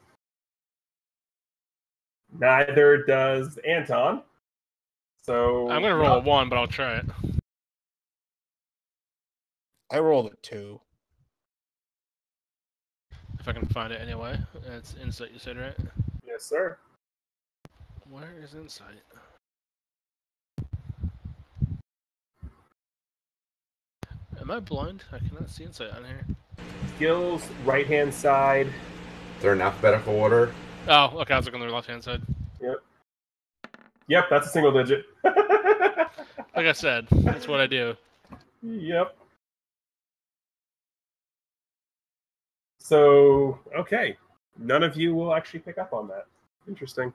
Neither does Anton. So I'm gonna roll a 1, but I'll try it. I rolled a 2. If I can find it anyway. It's insight, you said, right? Yes, sir. Where is insight? Am I blind? I cannot see insight on here. Skills, right-hand side. Is there in alphabetical order? Oh, okay, I was looking on the left-hand side. Yep, that's a single digit. Like I said, that's what I do. Yep. So, okay. None of you will actually pick up on that. Interesting.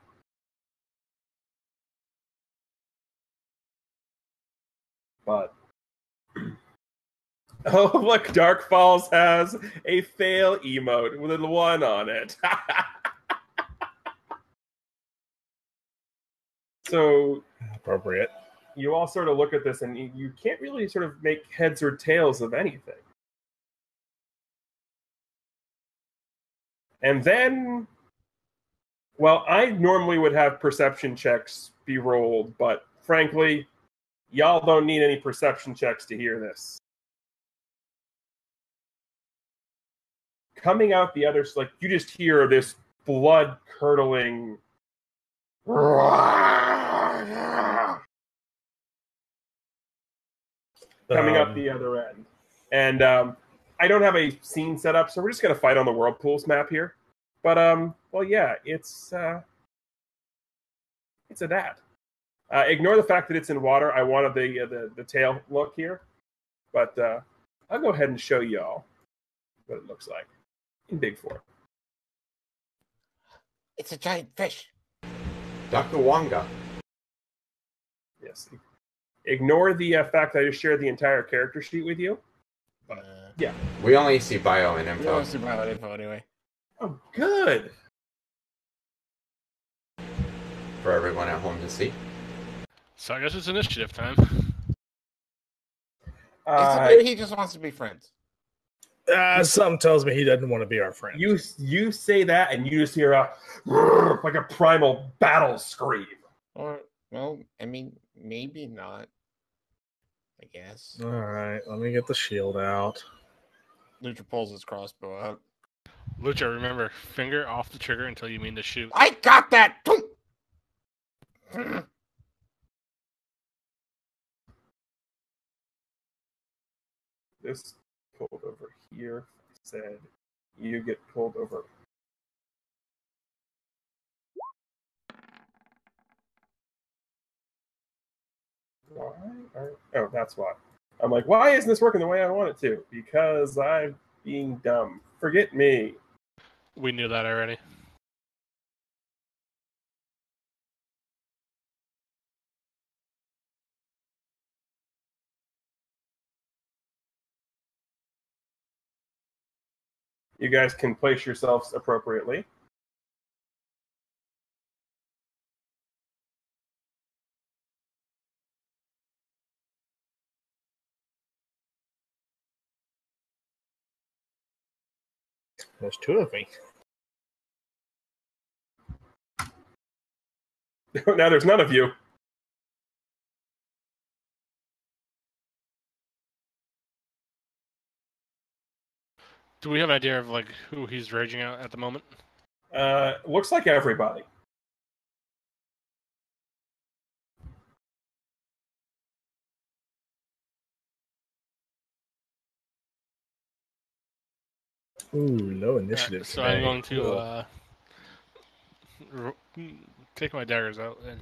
But oh, look, Dark Falls has a fail emote with a 1 on it. So appropriate. you all sort of look at this and you can't really sort of make heads or tails of anything. And then, well, I normally would have perception checks be rolled, but frankly, y'all don't need any perception checks to hear this. Coming out the other, like, you just hear this blood-curdling coming up the other end. And I don't have a scene set up, so we're just going to fight on the Whirlpools map here. But, well, yeah, it's a that. Ignore the fact that it's in water. I wanted the tail look here. But I'll go ahead and show y'all what it looks like in big form. It's a giant fish. Dr. Wonga. Yes. Ignore the fact that I just shared the entire character sheet with you. But, yeah. We only see bio and info. We don't see bio and info anyway. Oh, good. For everyone at home to see. So I guess it's initiative time. He just wants to be friends. Something tells me he doesn't want to be our friend. You say that, and you just hear like a primal battle scream. Or, well, I mean, maybe not. I guess. All right, let me get the shield out. Lucha pulls his crossbow out. Lucha, remember, finger off the trigger until you mean to shoot. I got that! This pulled over here. Said you get pulled over. Why? Oh, that's why. I'm like, why isn't this working the way I want it to? Because I'm being dumb. Forget me. We knew that already. You guys can place yourselves appropriately. There's 2 of me. Now there's none of you. Do we have an idea of like who he's raging at the moment? Looks like everybody. Ooh, low initiative. So today. I'm going Cool. to take my daggers out and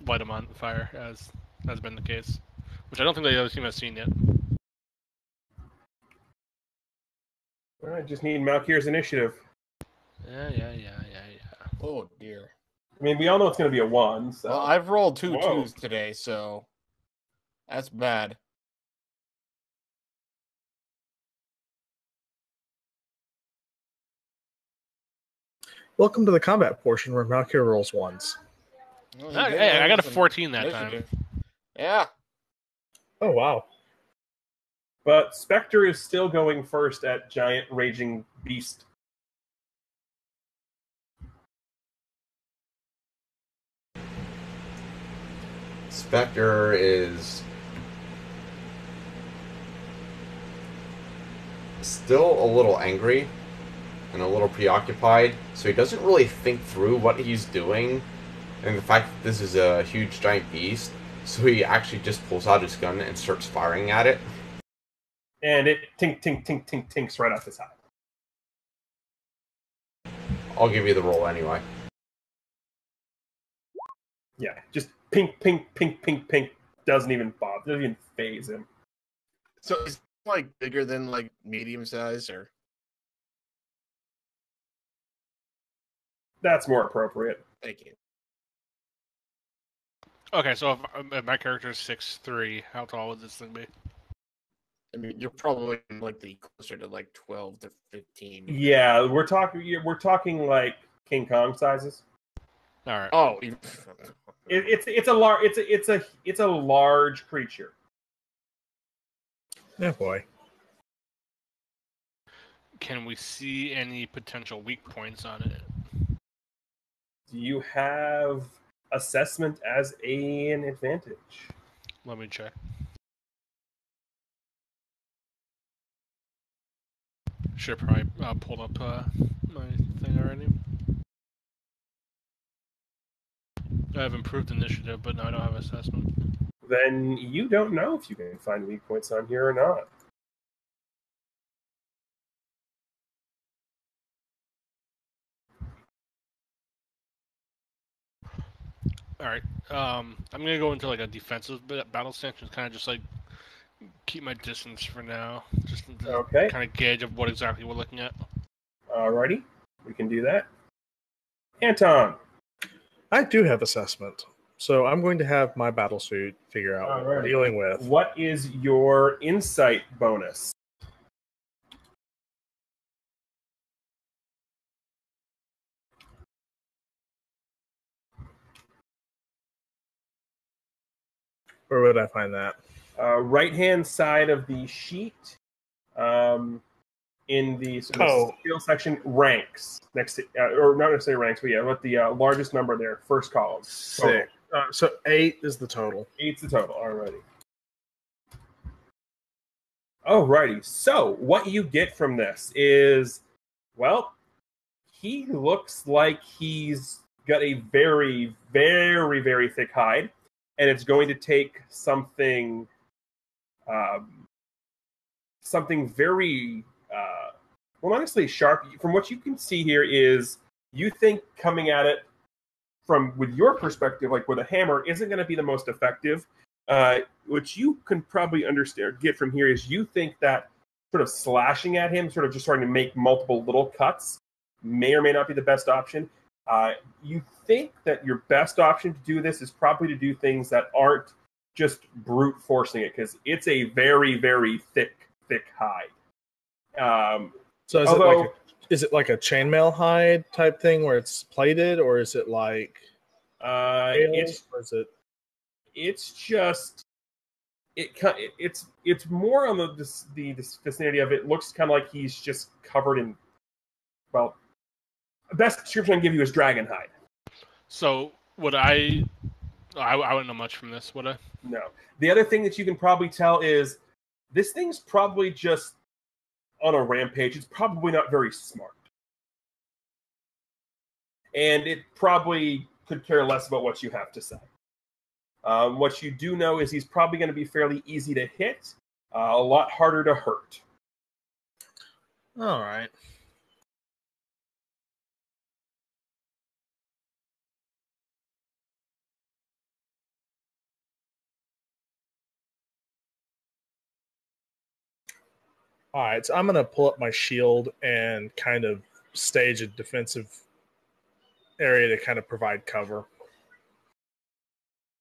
light them on fire, as has been the case, which I don't think the other team has seen yet. All right, just need Malkir's initiative. Yeah. Oh dear. I mean, we all know it's going to be a 1. So. Well, I've rolled two Whoa. 2s today, so that's bad. Welcome to the combat portion where Malkir rolls 1s. Well, he Hey, did I got a some 14 that time. initiative. Yeah. Oh, wow. But Specter is still going first at Giant Raging Beast. Specter is still a little angry and a little preoccupied, so he doesn't really think through what he's doing and the fact that this is a huge giant beast, so he actually just pulls out his gun and starts firing at it. And it tink, tink, tink, tink, tinks right off his eye. I'll give you the roll anyway. Yeah, just pink, pink, pink, pink, pink. Doesn't even bother. Doesn't even phase him. So he's like bigger than like medium size, or That's more appropriate. thank you. Okay, so if my character is 6'3", how tall would this thing be? I mean, you're probably like closer to like 12 to 15. Yeah, we're talking like King Kong sizes. All right. Oh, It's a large creature. Oh, boy. Can we see any potential weak points on it? Do you have assessment as an advantage? Let me check. Should have probably pulled up my thing already. I have improved initiative, but no, I don't have assessment. Then you don't know if you can find weak points on here or not. All right. I'm gonna go into like a defensive battle stance, and kind of just like keep my distance for now, just to Okay. kind of gauge of what exactly we're looking at. Alrighty, we can do that. Anton. I do have assessment, so I'm going to have my battle suit figure out what we're Alrighty. dealing with. What is your insight bonus? Where would I find that? Right-hand side of the sheet, in the skill section, ranks next to, or not necessarily ranks, but yeah, what the largest number there, first column. Total. 6. So 8 is the total. 8's the total. Alrighty. Alrighty. So what you get from this is, well, he looks like he's got a very, very, very thick hide, and it's going to take something very, well, honestly, sharp. From what you can see here is, you think coming at it with your perspective, like with a hammer, isn't going to be the most effective. What you can probably get from here is you think that sort of slashing at him, sort of just starting to make multiple little cuts, may or may not be the best option. You think that your best option to do this is probably to do things that aren't just brute forcing it, because it's a very, very thick hide. So is it like a chainmail hide type thing where it's plated, or is it like it's just it's more on the vicinity of it. Looks kind of like he's just covered in, well, the best description I can give you is dragon hide. So would I wouldn't know much from this, would I? No. The other thing that you can probably tell is this thing's probably just on a rampage, it's probably not very smart. And it probably could care less about what you have to say. What you do know is he's probably going to be fairly easy to hit, a lot harder to hurt. All right. All right, so I'm going to pull up my shield and kind of stage a defensive area to kind of provide cover.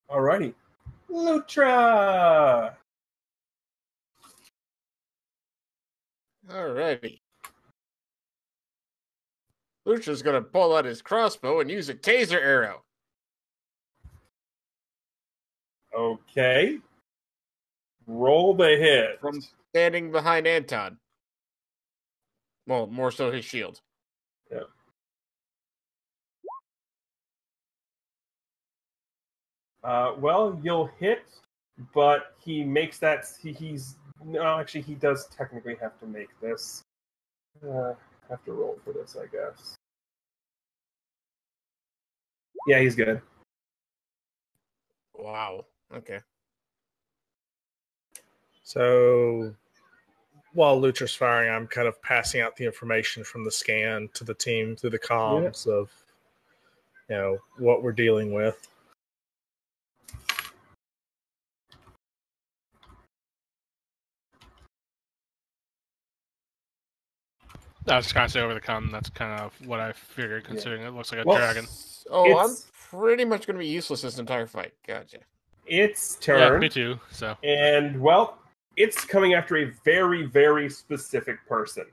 Alrighty. Lutra! Alrighty. Lucha's gonna pull out his crossbow and use a taser arrow. Okay. Roll the hit. From standing behind Anton. Well, more so his shield. Yeah. Well, you'll hit, but he makes that. He's no, actually, he does technically have to make this. Have to roll for this, I guess. Yeah, he's good. Wow. Okay. So while Lutra's firing, I'm kind of passing out the information from the scan to the team through the comms of, what we're dealing with. I was kind of say over the comm. That's kind of what I figured, considering it looks like a dragon. Oh, I'm pretty much going to be useless this entire fight. Gotcha. It's turn. Yeah, me too. So, and well, it's coming after a very, very specific person.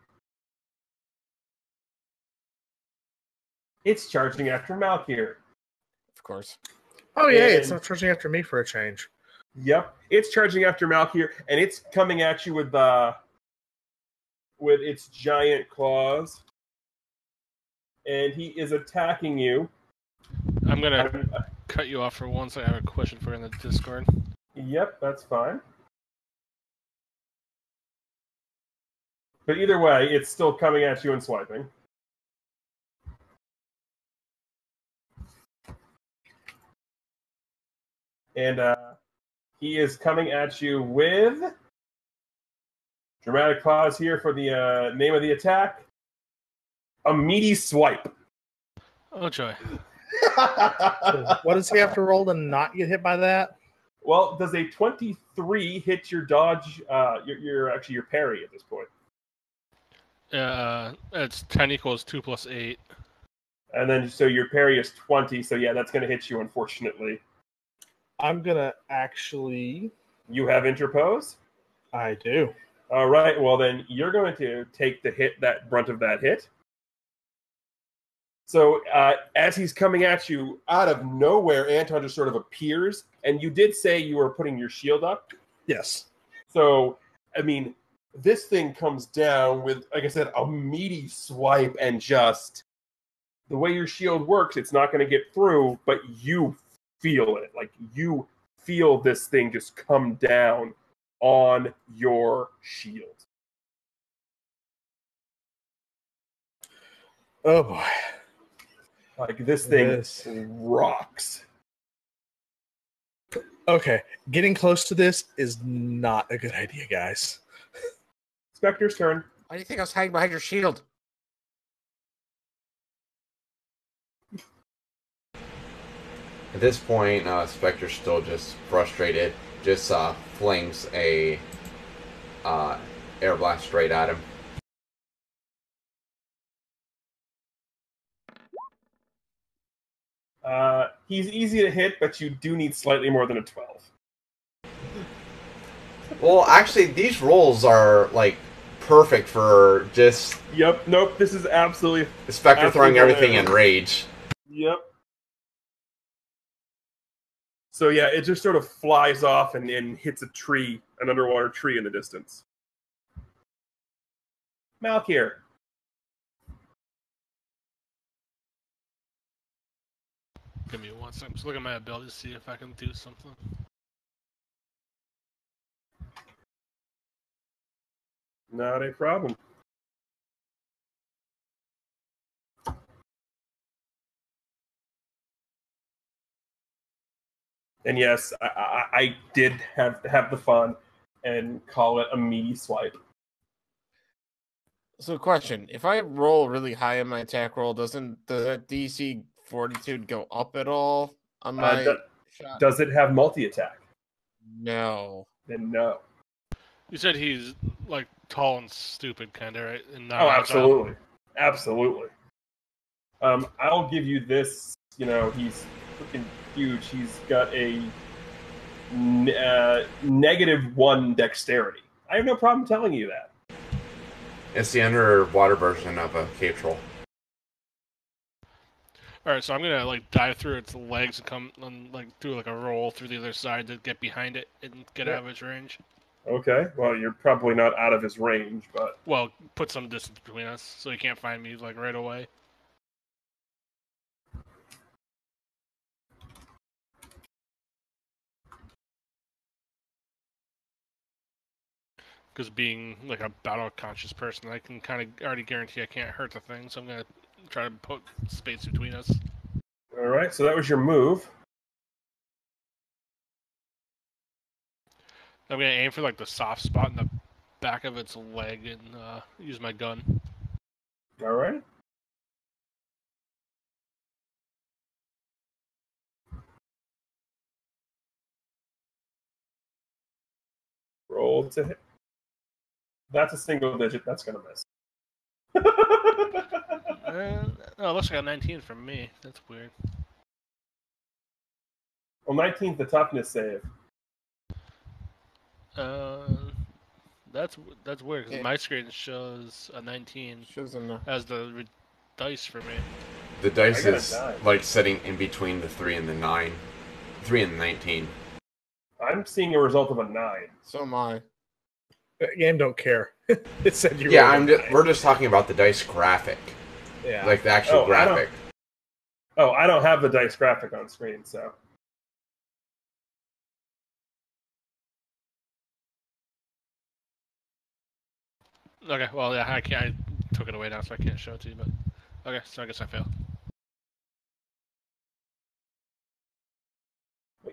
It's charging after Malkir. Of course. Oh yeah, it's not charging after me for a change. Yep, it's charging after Malkir, and it's coming at you with its giant claws, and he is attacking you. I'm gonna cut you off for once. I have a question for you in the Discord. Yep, that's fine. But either way, it's still coming at you and swiping. And he is coming at you with dramatic pause here for the name of the attack. A meaty swipe. Oh joy! So what does he have to roll to not get hit by that? Well, does a 23 hit your dodge? Your parry at this point. It's 10 equals 2 plus 8. And then so your parry is 20. So yeah, that's going to hit you. Unfortunately, I'm gonna actually. You have interpose? I do. All right. Well, then you're going to take the hit, that brunt of that hit. So as he's coming at you, out of nowhere, Anton just sort of appears. And you did say you were putting your shield up? Yes. So, I mean, this thing comes down with, like I said, a meaty swipe, and just the way your shield works, it's not going to get through, but you feel it. Like, you feel this thing just come down on your shield. Oh boy. Like, this thing rocks. Okay, getting close to this is not a good idea, guys. Specter's turn. Why do you think I was hiding behind your shield? At this point, Specter's still just frustrated. Just flings a air blast straight at him. He's easy to hit, but you do need slightly more than a 12. Well, actually, these rolls are, like, perfect for just... Yep, nope, this is absolutely... Spectre throwing everything in rage. Yep. So yeah, it just sort of flies off and hits a tree, an underwater tree in the distance. Malkir. Give me one second. Just look at my ability to see if I can do something. Not a problem. And yes, I did have the fun and call it a meaty swipe. So, question: if I roll really high in my attack roll, doesn't the DC Fortitude go up at all on my shot? Does it have multi-attack? No. Then no. You said he's like tall and stupid, kind of, right? And not Oh, agile. absolutely. I'll give you this. You know, he's freaking huge. He's got a -1 dexterity. I have no problem telling you that. It's the underwater version of a cave troll. All right, so I'm gonna like dive through its legs and come and like do like a roll through the other side to get behind it and get out of its range. Okay. Well, you're probably not out of his range, but Well, put some distance between us so he can't find me like right away. Because being like a battle conscious person, I can kind of already guarantee I can't hurt the thing, so I'm gonna try to put space between us. all right. So that was your move. I'm gonna aim for like the soft spot in the back of its leg and use my gun. All right. Roll to hit. That's a single digit. That's gonna miss. Oh, it looks like a 19 from me. That's weird. Well, 19th the toughness save. That's weird because Yeah. my screen shows a 19 Shows in the... as the dice for me. The dice I got a is die. like sitting in between the 3 and the 9. 3 and the 19. I'm seeing a result of a 9. So am I. The game don't care. It said you. Yeah, rolled a 9. we're just talking about the dice graphic. Yeah. Like the actual Oh, I don't- graphic. Oh, I don't have the dice graphic on screen, so. Okay, well, yeah, I can't. I took it away now, so I can't show it to you. But okay, so I guess I fail.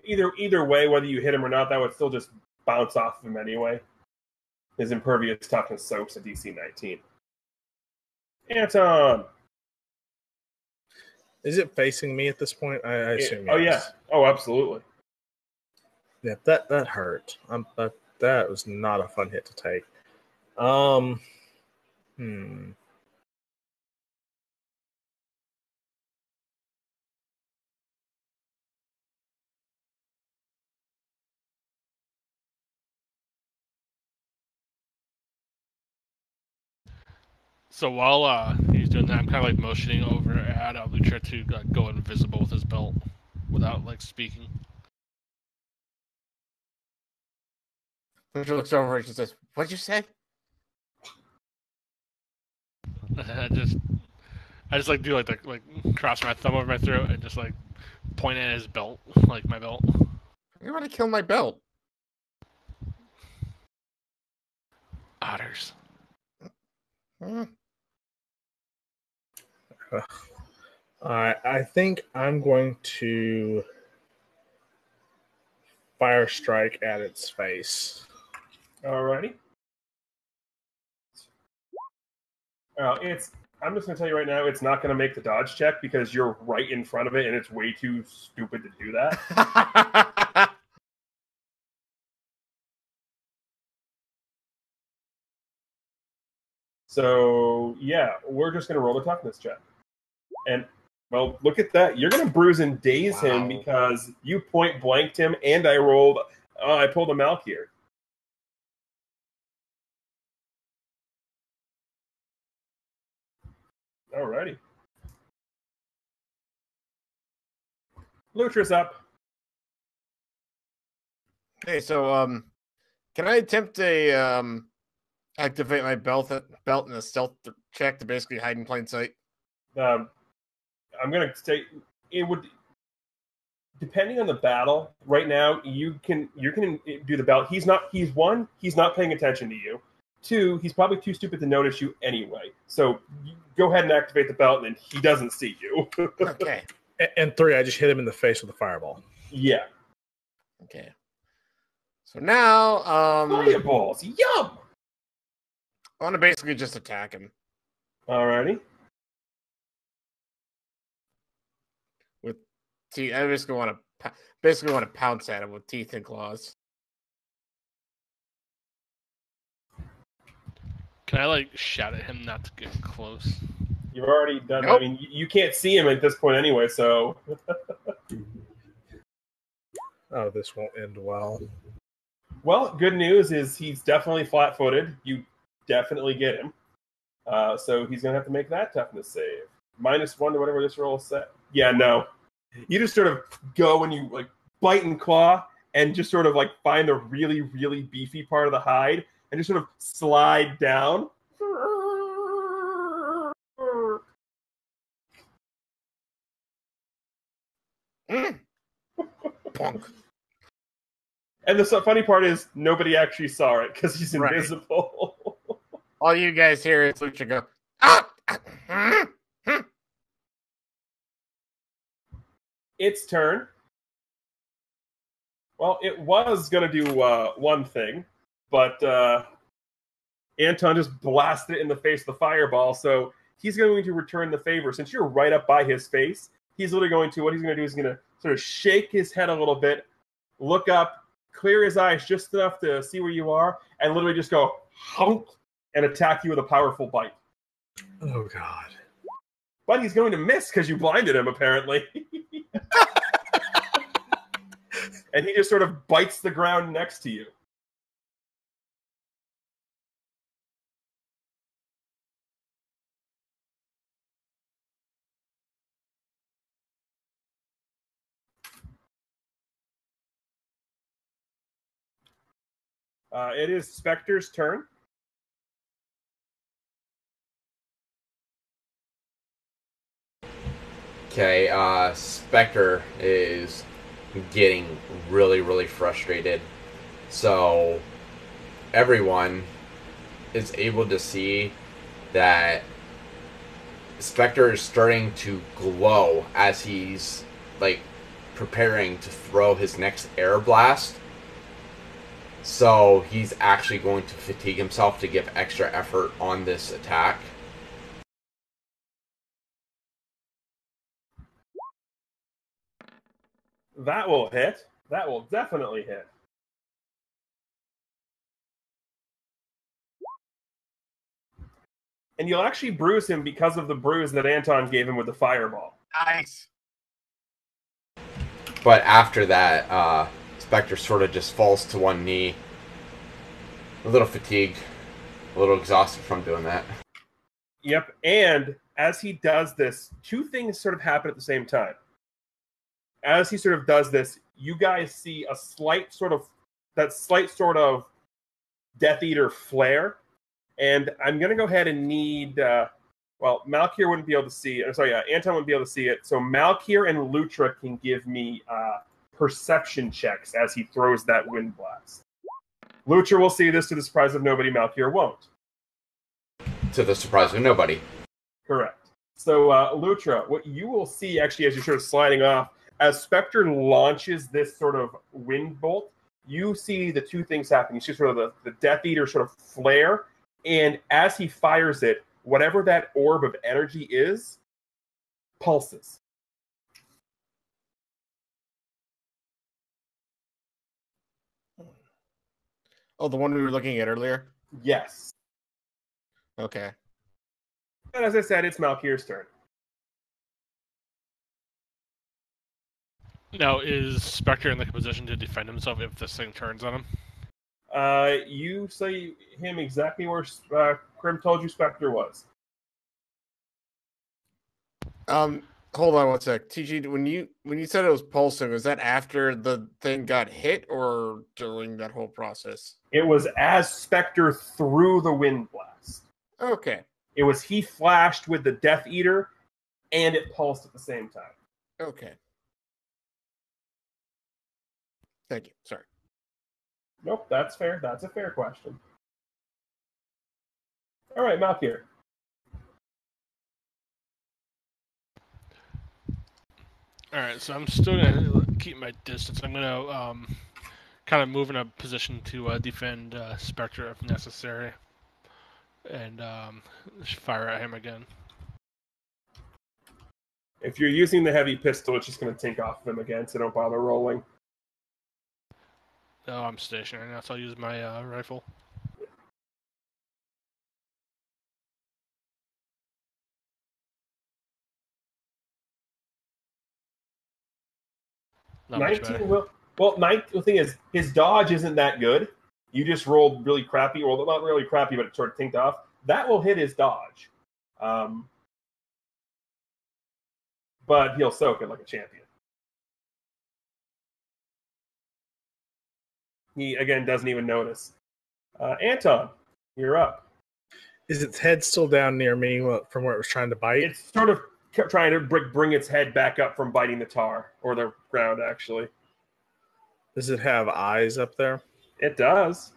Either way, whether you hit him or not, that would still just bounce off of him anyway. His impervious toughness soaks a DC 19. Anton! Is it facing me at this point? I assume. Oh, yes. yeah. Oh, absolutely. Yeah, that hurt. That was not a fun hit to take. So while he's doing that, I'm kind of like motioning over at Lucha to go invisible with his belt without like speaking. Lucha looks over and she says, "What'd you say?" I just like do like cross my thumb over my throat and just like point at his belt, like my belt. You want to kill my belt? Otters. Hmm. I think I'm going to fire strike at its face. Alrighty. I'm just going to tell you right now, it's not going to make the dodge check because you're right in front of it and it's way too stupid to do that. So, yeah, we're just going to roll the toughness check. And, well, look at that. You're going to bruise and daze him because you point blanked him and I pulled a Malk here. Alrighty. Lutra's up. Hey, so can I attempt a activate my belt in a stealth check to basically hide in plain sight? I'm going to say it would, depending on the battle. Right now, you can do the belt. He's not paying attention to you. 2, he's probably too stupid to notice you anyway. So go ahead and activate the belt, and then he doesn't see you. Okay. And 3, I just hit him in the face with a fireball. Yeah. Okay. So now, Fireballs, yum! I want to basically just attack him Alrighty. with teeth. I basically want to pounce at him with teeth and claws. Can I like shout at him not to get close? You've already done. Nope. I mean, you can't see him at this point anyway. So, Oh, this won't end well. well, good news is he's definitely flat-footed. You definitely get him. So he's gonna have to make that toughness save. -1 to whatever this roll is set. Yeah, no. You just sort of go and you like bite and claw and just sort of like find the really, really beefy part of the hide and just sort of slide down. Punk. And the funny part is nobody actually saw it because he's Right. invisible. All you guys hear is Lucha go, ah! Its turn. Well, it was going to do one thing, but Anton just blasted it in the face with the fireball, so he's going to return the favor. Since you're right up by his face, he's literally going to, what he's going to do is going to sort of shake his head a little bit, look up, clear his eyes just enough to see where you are, and literally just go, honk, and attack you with a powerful bite. Oh, God. But he's going to miss because you blinded him, apparently. And he just sort of bites the ground next to you. It is Specter's turn. Okay, Specter is getting really, really frustrated. So everyone is able to see that Specter is starting to glow as he's like preparing to throw his next air blast. So he's actually going to fatigue himself to give extra effort on this attack. That will hit. That will definitely hit. And you'll actually bruise him because of the bruise that Anton gave him with the fireball. Nice. But after that, Spectre sort of just falls to one knee. A little fatigued. A little exhausted from doing that. Yep, and as he does this, two things sort of happen at the same time. As he sort of does this, you guys see a slight sort of Death Eater flare. And I'm going to go ahead and need, Malkir wouldn't be able to see it. Anton wouldn't be able to see it. So Malkir and Lutra can give me perception checks as he throws that wind blast. Lutra will see this to the surprise of nobody. Malkir won't. To the surprise of nobody. Correct. So, Lutra, what you will see actually as you're sort of sliding off, as Spectre launches this sort of wind bolt, you see the two things happen. You see sort of the Death Eater sort of flare, and as he fires it, whatever that orb of energy is, pulses. Oh, the one we were looking at earlier? Yes. Okay. And as I said, it's Malkir's turn. Now, is Spectre in like a position to defend himself if this thing turns on him? You say him exactly where Krim told you Spectre was. Hold on one sec. TG, when you said it was pulsing, was that after the thing got hit or during that whole process? It was as Spectre threw the wind blast. Okay. It was he flashed with the Death Eater, and it pulsed at the same time. Okay. Thank you. Sorry. Nope, that's fair. That's a fair question. All right, Malkir. All right, so I'm still gonna keep my distance. I'm gonna kind of move in a position to defend Specter if necessary, and fire at him again. If you're using the heavy pistol, it's just going to take off of him again, so don't bother rolling. Oh, I'm stationary now, so I'll use my rifle. Not much 19 better. will. Well, the thing is, his dodge isn't that good. You just rolled really crappy. Well, not really crappy, but it sort of tinked off. That will hit his dodge. But he'll soak it like a champion. He, again, doesn't even notice. Anton, you're up. Is its head still down near me from where it was trying to bite? It's sort of trying to bring its head back up from biting the tar, or the ground, actually. Does it have eyes up there? It does.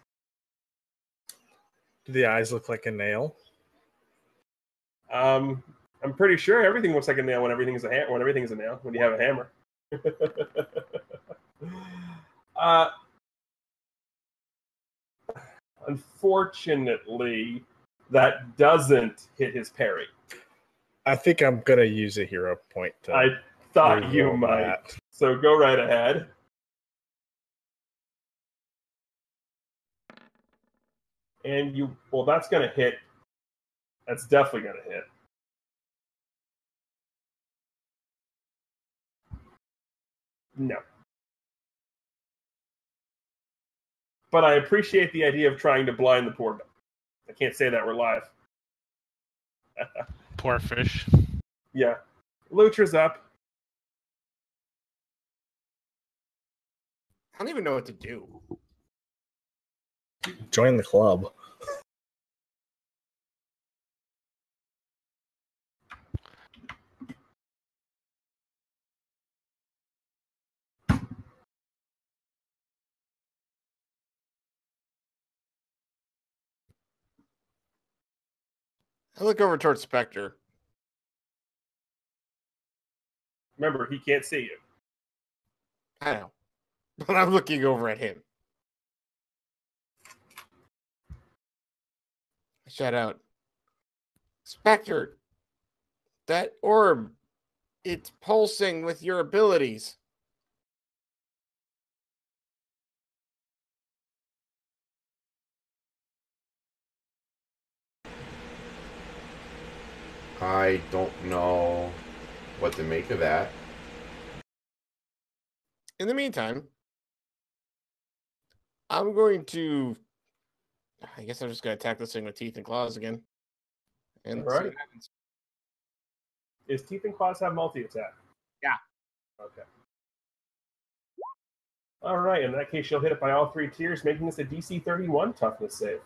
Do the eyes look like a nail? I'm pretty sure everything looks like a nail when everything's a nail. When you have a hammer. Unfortunately, that doesn't hit his parry. I think I'm gonna use a hero point. I thought you might. That. So go right ahead. And that's going to hit. That's definitely going to hit. No. But I appreciate the idea of trying to blind the poor guy. I can't say that we're live. Poor fish. Yeah. Lutra's up. I don't even know what to do. Join the club. I look over towards Specter. Remember, he can't see you. I know. But I'm looking over at him. I shout out, Specter, that orb, it's pulsing with your abilities. I don't know what to make of that. In the meantime, I'm going to... I guess I'm just going to attack this thing with teeth and claws again. And All see right. what happens. Is Teeth and Claws have multi-attack? Yeah. Okay. All right. In that case, you'll hit it by all 3 tiers, making this a DC 31 toughness save.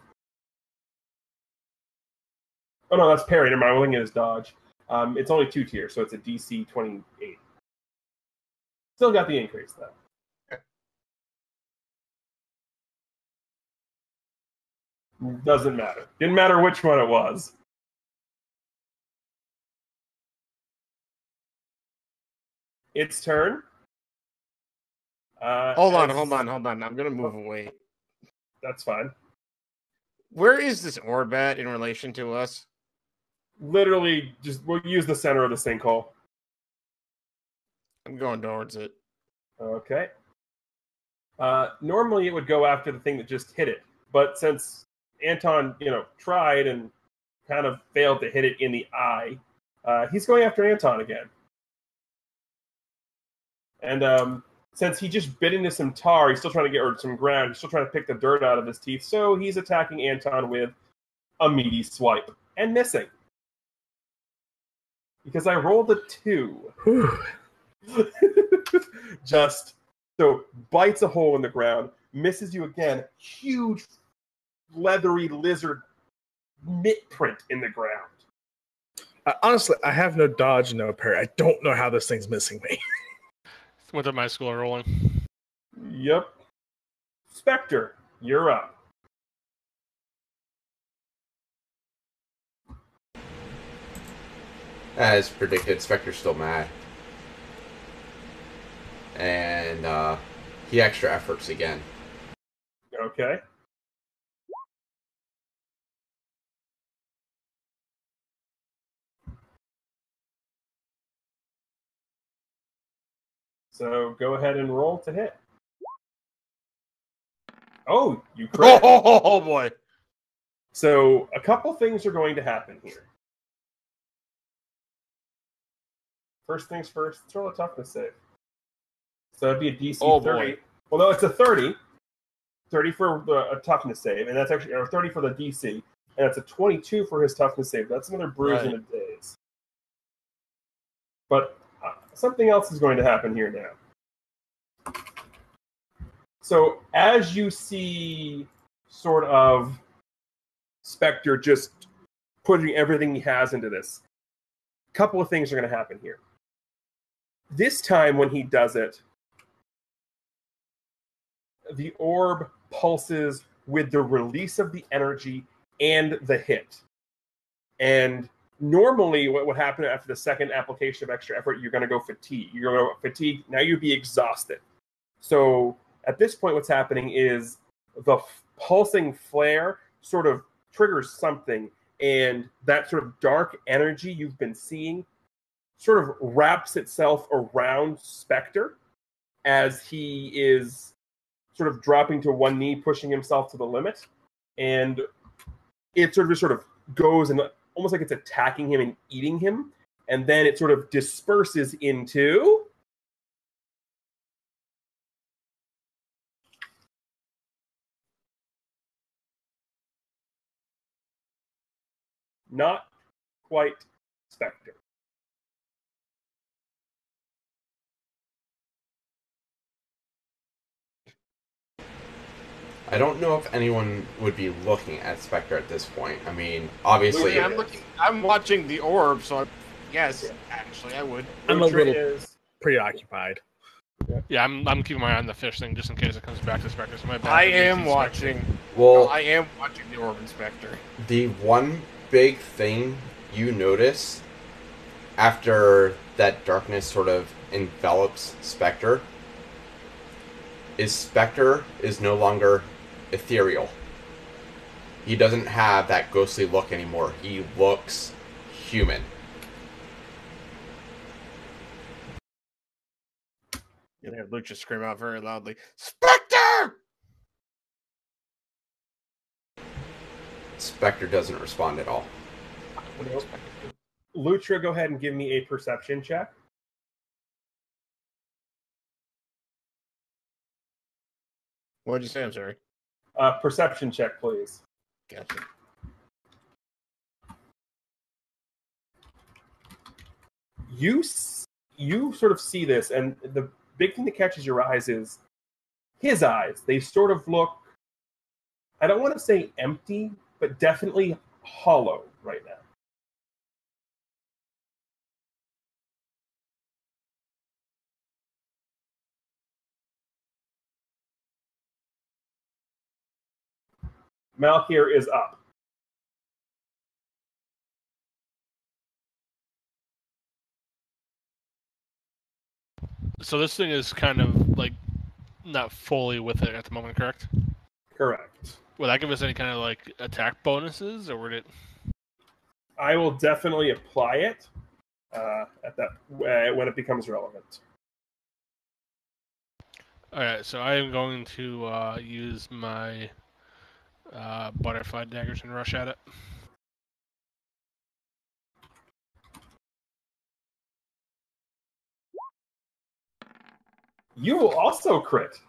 Oh, no, that's parry. Never mind. I'm looking at his dodge. It's only 2 tiers, so it's a DC 28. Still got the increase, though. Doesn't matter. Didn't matter which one it was. Its turn. Hold on. I'm going to move away. That's fine. Where is this orb at in relation to us? Literally, we'll use the center of the sinkhole. I'm going towards it. Okay. Normally, it would go after the thing that just hit it, but since Anton, tried and kind of failed to hit it in the eye, he's going after Anton again. And since he just bit into some tar, he's still trying to get, or some ground, he's still trying to pick the dirt out of his teeth, so he's attacking Anton with a meaty swipe. And missing. Because I rolled a 2. Just, so bites a hole in the ground, misses you again, huge leathery lizard mitt print in the ground. Honestly, I have no dodge, no parry. I don't know how this thing's missing me. Went to my school rolling. Yep. Specter, you're up. As predicted, Spectre's still mad. And he extra efforts again. Okay. So go ahead and roll to hit. Oh, you crit. Oh boy. So a couple things are going to happen here. First things first, let's roll a toughness save. So it'd be a DC 30. Boy. Well, no, it's a 30. 30 for a toughness save, and that's actually, or 30 for the DC, and that's a 22 for his toughness save. That's another bruise in a daze. But something else is going to happen here now. So as you see sort of Specter just putting everything he has into this, a couple of things are going to happen here. This time when he does it, the orb pulses with the release of the energy and the hit. And normally what would happen after the second application of extra effort, you're going to go fatigue. You're going to go fatigue. Now you'd be exhausted. So at this point, what's happening is the pulsing flare sort of triggers something, and that sort of dark energy you've been seeing sort of wraps itself around Specter as he is sort of dropping to one knee, pushing himself to the limit. And it sort of goes and almost like it's attacking him and eating him. And then it sort of disperses into... not quite Specter. I don't know if anyone would be looking at Spectre at this point. I mean, obviously... I'm watching the orb, so yes, actually, I would. I'm a little preoccupied. Yeah, I'm keeping my eye on the fish thing just in case it comes back to Spectre. So my bad. I am watching. Well, I am watching the orb inspector. The one big thing you notice after that darkness sort of envelops Spectre is Spectre is no longer ethereal. He doesn't have that ghostly look anymore. He looks human. You hear Luke just scream out very loudly, "Spectre!" Spectre doesn't respond at all. What do you expect to do? Lutra, go ahead and give me a perception check. What did you say? I'm sorry. Perception check, please. Gotcha. You sort of see this, and the big thing that catches your eyes is his eyes. They sort of look, I don't want to say empty, but definitely hollow right now. Malkir is up. So this thing is kind of like not fully with it at the moment, correct? Correct. Will that give us any kind of like attack bonuses, or would it? I will definitely apply it at that when it becomes relevant. All right, so I am going to use my butterfly daggers and rush at it. You will also crit.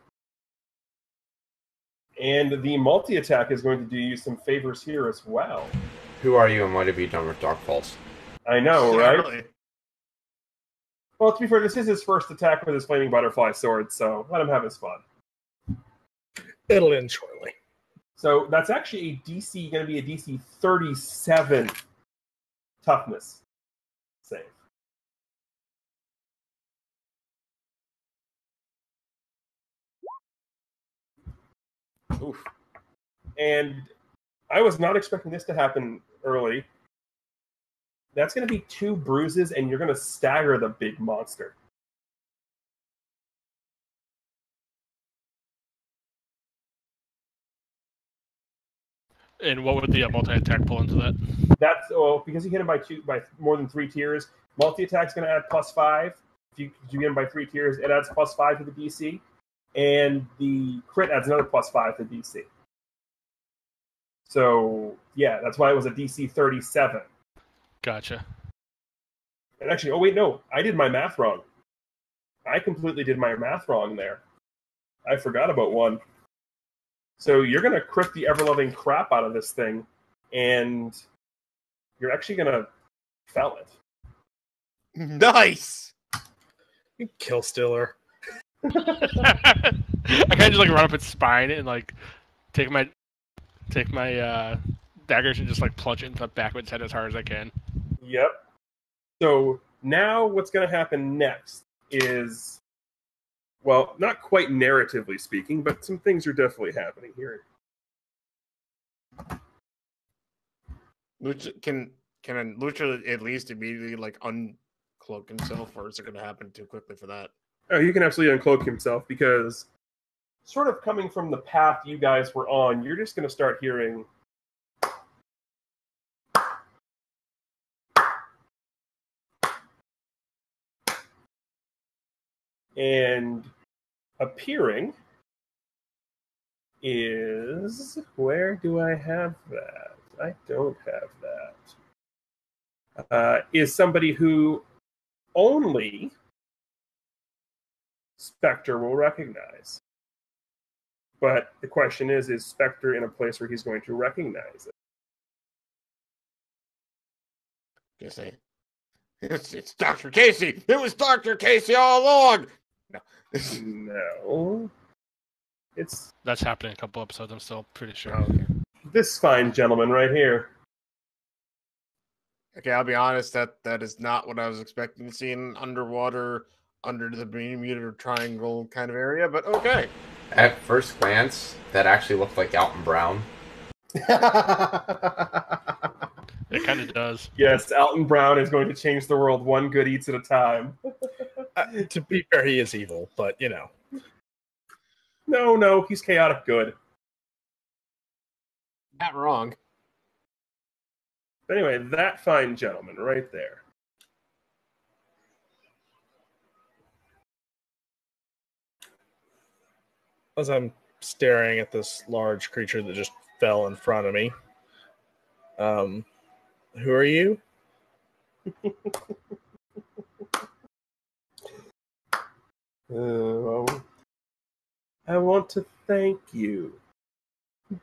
And the multi-attack is going to do you some favors here as well. Who are you and what have you done with Dark Pulse? I know, right? Really? Well, to be fair, this is his first attack with his flaming butterfly sword, so let him have his fun. It'll end shortly. So that's actually going to be a DC 37 toughness save. Oof. And I was not expecting this to happen early. That's going to be 2 bruises, and you're going to stagger the big monster. And what would the multi-attack pull into that? That's because you hit him by more than 3 tiers. Multi attack's going to add +5. If you hit him by 3 tiers, it adds +5 to the DC, and the crit adds another +5 to the DC. So yeah, that's why it was a DC 37. Gotcha. And actually, oh wait, no, I did my math wrong. I completely did my math wrong there. I forgot about one. So you're going to crit the ever-loving crap out of this thing, and you're actually going to fell it. Nice. You kill Stiller. I kind of just like run up its spine and like take my daggers and just like plunge it into the back of its head as hard as I can. Yep. So now what's going to happen next is, well, not quite narratively speaking, but some things are definitely happening here. Lucha, can Lucha at least immediately like uncloak himself, or is it going to happen too quickly for that? Oh, he can absolutely uncloak himself, because sort of coming from the path you guys were on, you're just going to start hearing and appearing is, where do I have that? I don't have that. Is somebody who only Specter will recognize. But the question is Specter in a place where he's going to recognize it? You say, it's Dr. Casey. It was Dr. Casey all along. No. No. That's happening in a couple episodes, I'm still pretty sure. Oh, okay. This fine gentleman right here. Okay, I'll be honest, that is not what I was expecting to see in underwater, under the Bermuda Triangle kind of area, but okay. At first glance, that actually looked like Alton Brown. It kind of does. Yes, Alton Brown is going to change the world one good eats at a time. To be fair, he is evil, but you know. No, he's chaotic good. Not wrong. But anyway, that fine gentleman right there. As I'm staring at this large creature that just fell in front of me. Who are you? I want to thank you.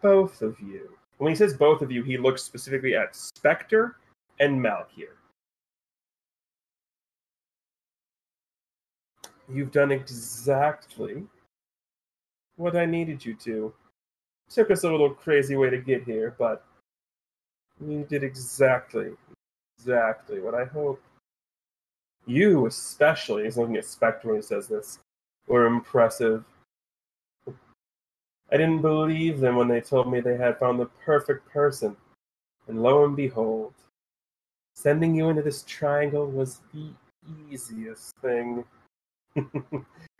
Both of you. When he says both of you, he looks specifically at Specter and Malkier. You've done exactly what I needed you to. Took us a little crazy way to get here, but you did exactly what I hoped. You especially, he's looking at Spectre when he says this, were impressive. I didn't believe them when they told me they had found the perfect person. And lo and behold, sending you into this triangle was the easiest thing.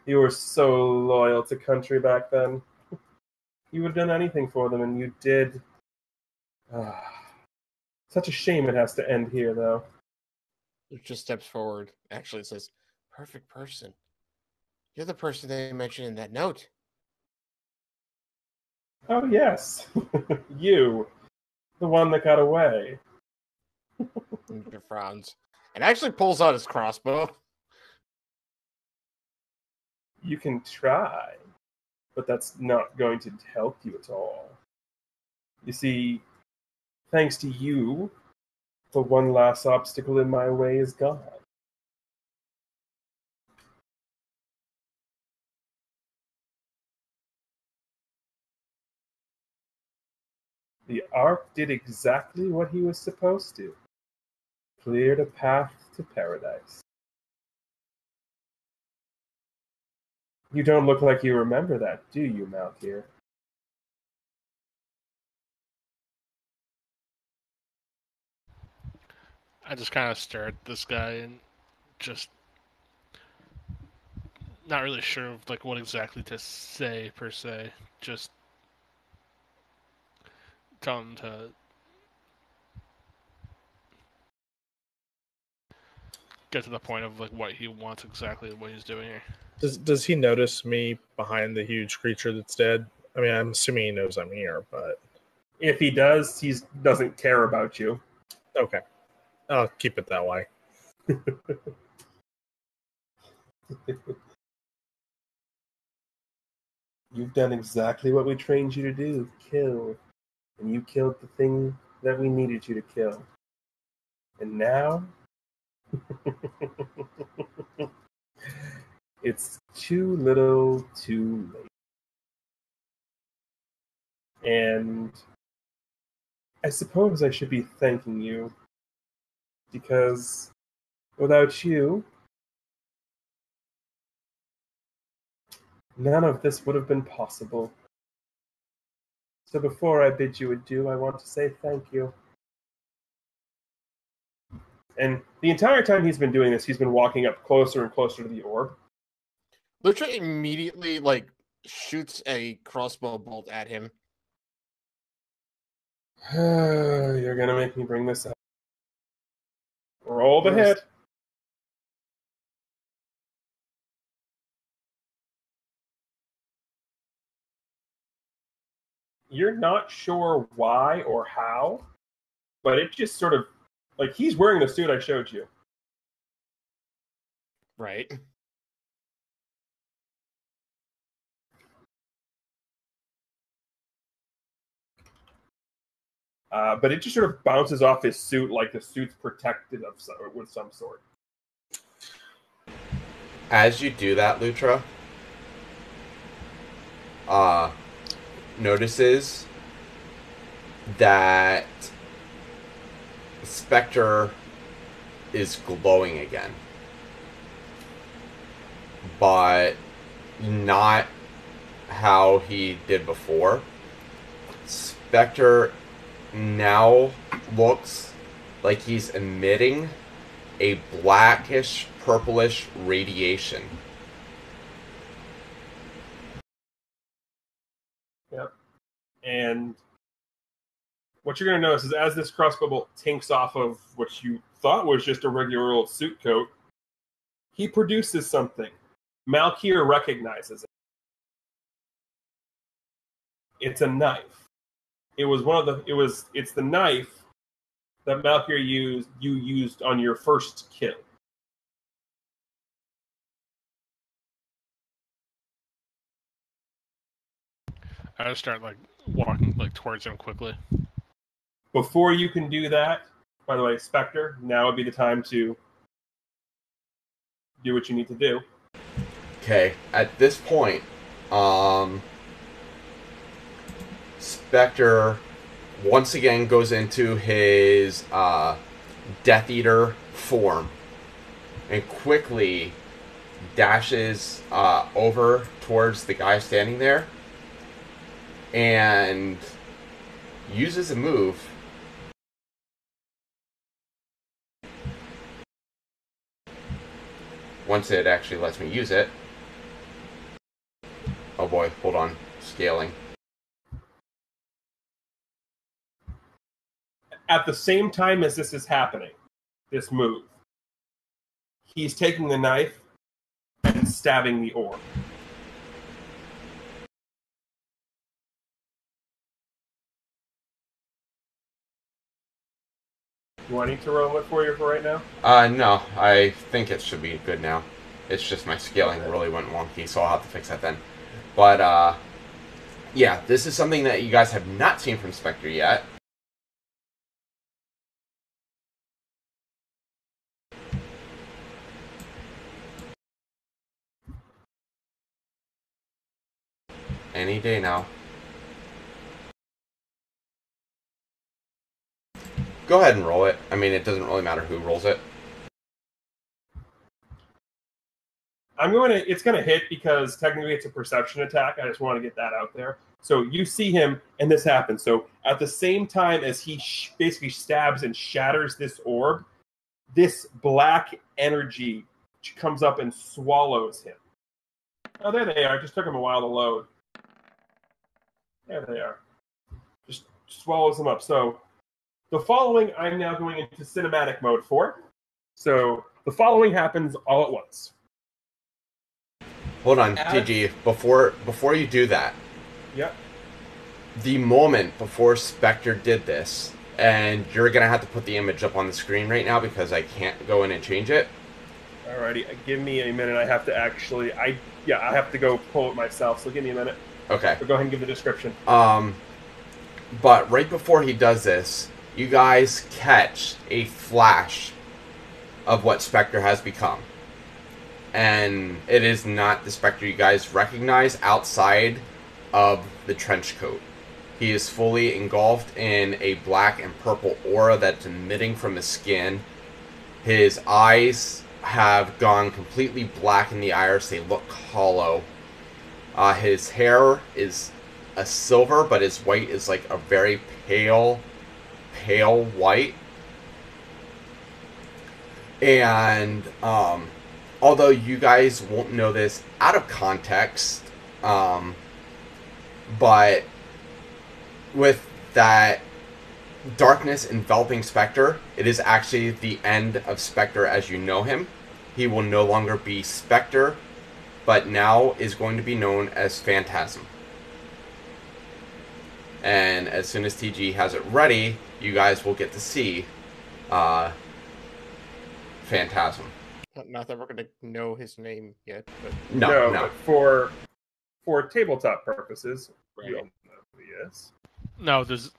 You were so loyal to country back then. You would have done anything for them, and you did. Such a shame it has to end here, though. It just steps forward. Actually, it says, perfect person. You're the person they mentioned in that note. Oh, yes. You. The one that got away. And he frowns. And actually pulls out his crossbow. You can try, but that's not going to help you at all. You see, thanks to you, the one last obstacle in my way is gone. The Ark did exactly what he was supposed to. Cleared a path to paradise. You don't look like you remember that, do you, Malkier? I just kind of stare at this guy and just not really sure of like what exactly to say per se. Just tell him to get to the point of like what he wants exactly, what he's doing here. Does he notice me behind the huge creature that's dead? I mean, I'm assuming he knows I'm here, but If he does, he doesn't care about you. okay. I'll keep it that way. You've done exactly what we trained you to do, kill. And you killed the thing that we needed you to kill. And now it's too little, too late. And I suppose I should be thanking you, because without you, none of this would have been possible. So before I bid you adieu, I want to say thank you. And the entire time he's been doing this, he's been walking up closer and closer to the orb. Lucha immediately like shoots a crossbow bolt at him. You're gonna make me bring this up. Roll the hit. You're not sure why or how, but it just sort of like he's wearing the suit I showed you. Right. But it just sort of bounces off his suit like the suit's protected with some sort. As you do that, Lutra notices that Specter is glowing again. But not how he did before. Specter now looks like he's emitting a blackish, purplish radiation. Yep. And what you're going to notice is as this crossbow bolt tinks off of what you thought was just a regular old suit coat, he produces something. Malkier recognizes it. It's a knife. It's the knife that Malkier used on your first kill. I just start like walking like towards him quickly. Before you can do that, by the way, Specter, now would be the time to do what you need to do. Okay, at this point, Specter once again goes into his Death Eater form and quickly dashes over towards the guy standing there and uses a move once it actually lets me use it. Oh boy, hold on. Scaling. At the same time as this is happening, this move, he's taking the knife and stabbing the orb. Do I need to roll it for you for right now? No, I think it should be good now. It's just my scaling really went wonky, so I'll have to fix that then. But, yeah, this is something that you guys have not seen from Spectre yet. Any day now. Go ahead and roll it. I mean, it doesn't really matter who rolls it. It's going to hit because technically it's a perception attack. I just want to get that out there. So you see him, and this happens. So at the same time as he basically stabs and shatters this orb, this black energy comes up and swallows him. Oh, there they are. It just took him a while to load. There they are. Just swallows him up. So the following I'm now going into cinematic mode for. So the following happens all at once. Hold on, TG. Before you do that, Yep. the moment before Specter did this, and you're gonna have to put the image up on the screen right now because I can't go in and change it. Alrighty, give me a minute. I have to actually, I have to go pull it myself. So give me a minute. Okay. But go ahead and give the description. But right before he does this, you guys catch a flash of what Specter has become. And it is not the Specter you guys recognize outside of the trench coat. He is fully engulfed in a black and purple aura that's emitting from his skin. His eyes have gone completely black in the iris. They look hollow. His hair is a silver, but his white is like a very pale white. And although you guys won't know this out of context, but with that darkness enveloping Specter, it is actually the end of Specter as you know him. He will no longer be Specter, but now is going to be known as Phantasm. And as soon as TG has it ready, you guys will get to see Phantasm. Not that we're going to know his name yet, but No. But for tabletop purposes, Right. we all know who he is. No, is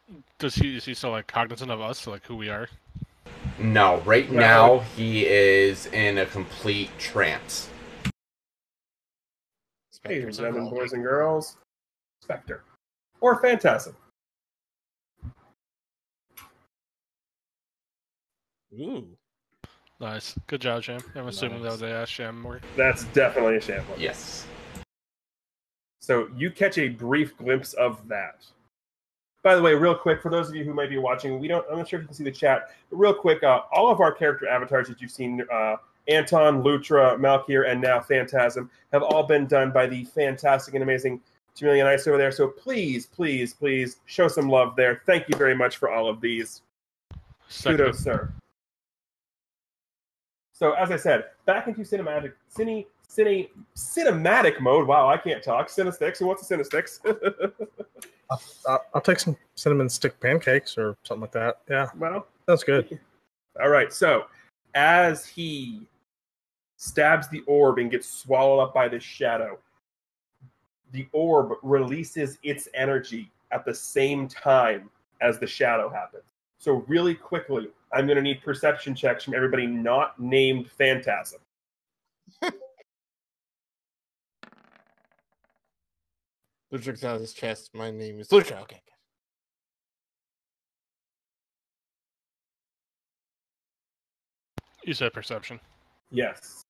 he still like cognizant of us, like who we are? No, right now he is in a complete trance. Ladies and Spectre's gentlemen, involved. boys and girls, Specter. Or Phantasm. Ooh. Nice, good job, Sham. I'm assuming that was a Sham work. That's definitely a sham one. Yes. So you catch a brief glimpse of that. By the way, real quick, for those of you who might be watching, I'm not sure if you can see the chat, but real quick, all of our character avatars that you've seen, Anton, Lutra, Malkir, and now Phantasm, have all been done by the fantastic and amazing Jamilian Ice over there. So please, please, please show some love there. Thank you very much for all of these. Kudos, sir. So as I said, back into cinematic mode. Wow, I can't talk. Cinesticks. Who wants a Cinesticks? I'll take some cinnamon stick pancakes or something like that. Yeah, Well, that's good. all right. So as he stabs the orb and gets swallowed up by this shadow, the orb releases its energy at the same time as the shadow happens. So really quickly, I'm going to need perception checks from everybody not named Phantasm. Lutrix out of his chest. My name is Lutra. Okay. You said perception. Yes.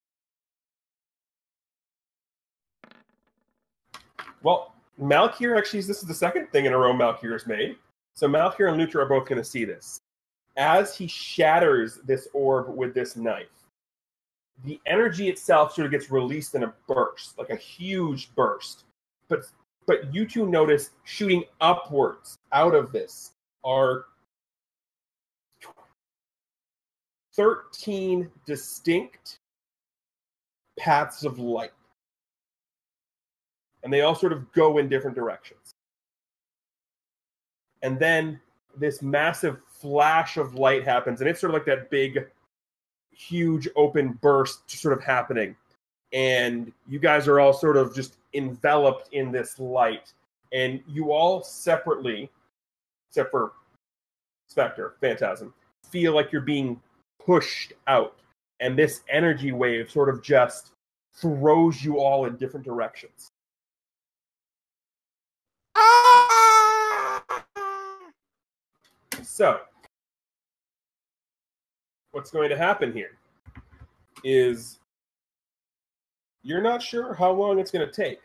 Well, Malkir actually, this is the second thing in a row Malkir has made. So Malkir and Lutra are both going to see this. As he shatters this orb with this knife, the energy itself sort of gets released in a burst, like a huge burst. But you two notice shooting upwards out of this are 13 distinct paths of light. And they all sort of go in different directions. And then this massive flash of light happens, and it's sort of like that big, huge open burst sort of happening. And you guys are all sort of just enveloped in this light. And you all separately, except for Specter, Phantasm, feel like you're being pushed out. And this energy wave sort of just throws you all in different directions. So, what's going to happen here is you're not sure how long it's going to take,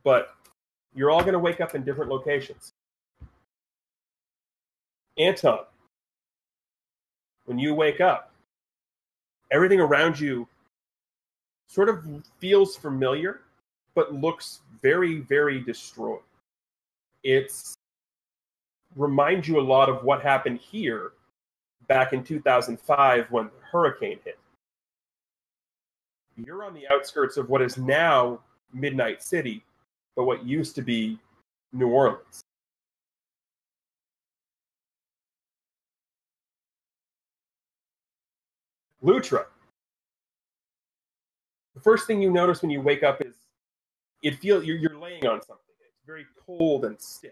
but you're all going to wake up in different locations. Anton, when you wake up, everything around you sort of feels familiar, but looks very, very destroyed. It's remind you a lot of what happened here back in 2005 when the hurricane hit. You're on the outskirts of what is now Midnight City, but what used to be New Orleans. Lutra. The first thing you notice when you wake up is you're laying on something. It's very cold and stiff.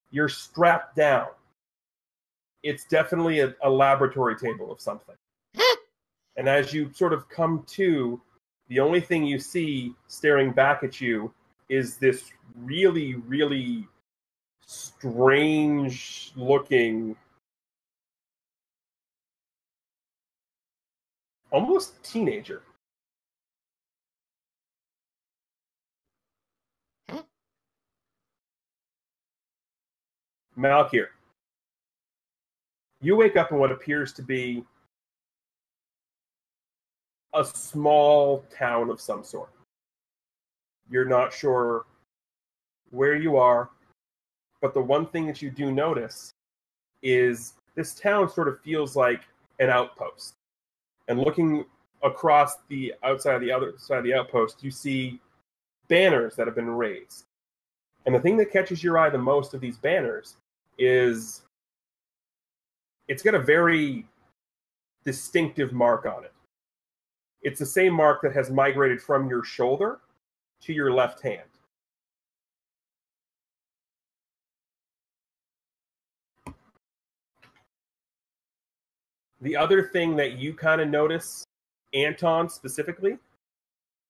You're strapped down. It's definitely a laboratory table of something. And as you sort of come to, the only thing you see staring back at you is this really, really strange looking, almost teenager. Malkir. You wake up in what appears to be a small town of some sort. You're not sure where you are, but the one thing that you do notice is this town sort of feels like an outpost. And looking across the outside of the other side of the outpost, you see banners that have been raised. And the thing that catches your eye the most of these banners is it's got a very distinctive mark on it. It's the same mark that has migrated from your shoulder to your left hand. The other thing that you kind of notice, Anton specifically,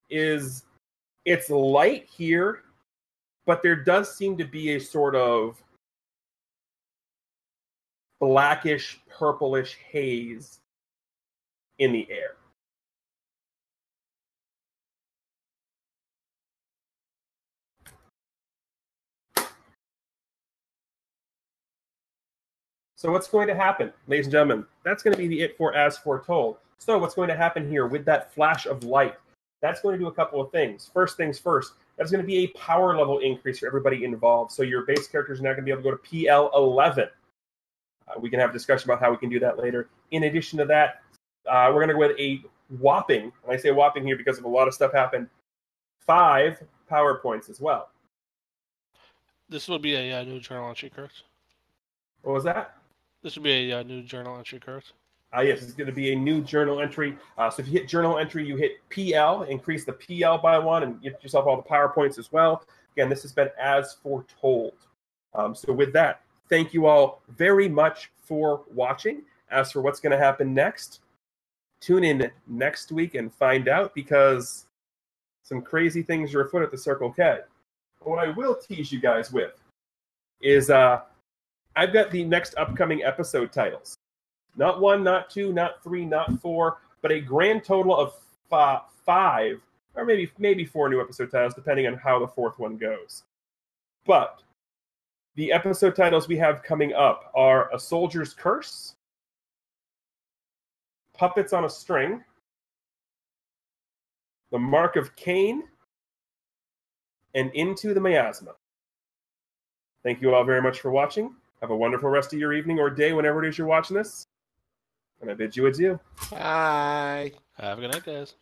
is it's light here, but there does seem to be a sort of blackish, purplish haze in the air. So what's going to happen, ladies and gentlemen? That's going to be the it for As Foretold. So what's going to happen here with that flash of light? That's going to do a couple of things. First things first, that's going to be a power level increase for everybody involved. So your base characters are now going to be able to go to PL 11. We can have a discussion about how we can do that later. In addition to that, we're going to go with a whopping, and I say whopping here because of a lot of stuff happened, 5 power points as well. This will be a new journal entry, correct? What was that? This will be a new journal entry, correct? Yes, it's going to be a new journal entry. So if you hit journal entry, you hit PL, increase the PL by 1, and get yourself all the power points as well. Again, this has been As Foretold. So with that, thank you all very much for watching. As for what's going to happen next, tune in next week and find out, because some crazy things are afoot at the Circle K. But what I will tease you guys with is I've got the next upcoming episode titles. Not 1, not 2, not 3, not 4, but a grand total of 5, or maybe 4 new episode titles, depending on how the 4th one goes. But the episode titles we have coming up are A Soldier's Curse, Puppets on a String, The Mark of Cain, and Into the Miasma. Thank you all very much for watching. Have a wonderful rest of your evening or day whenever it is you're watching this. And I bid you adieu. Bye. Have a good night, guys.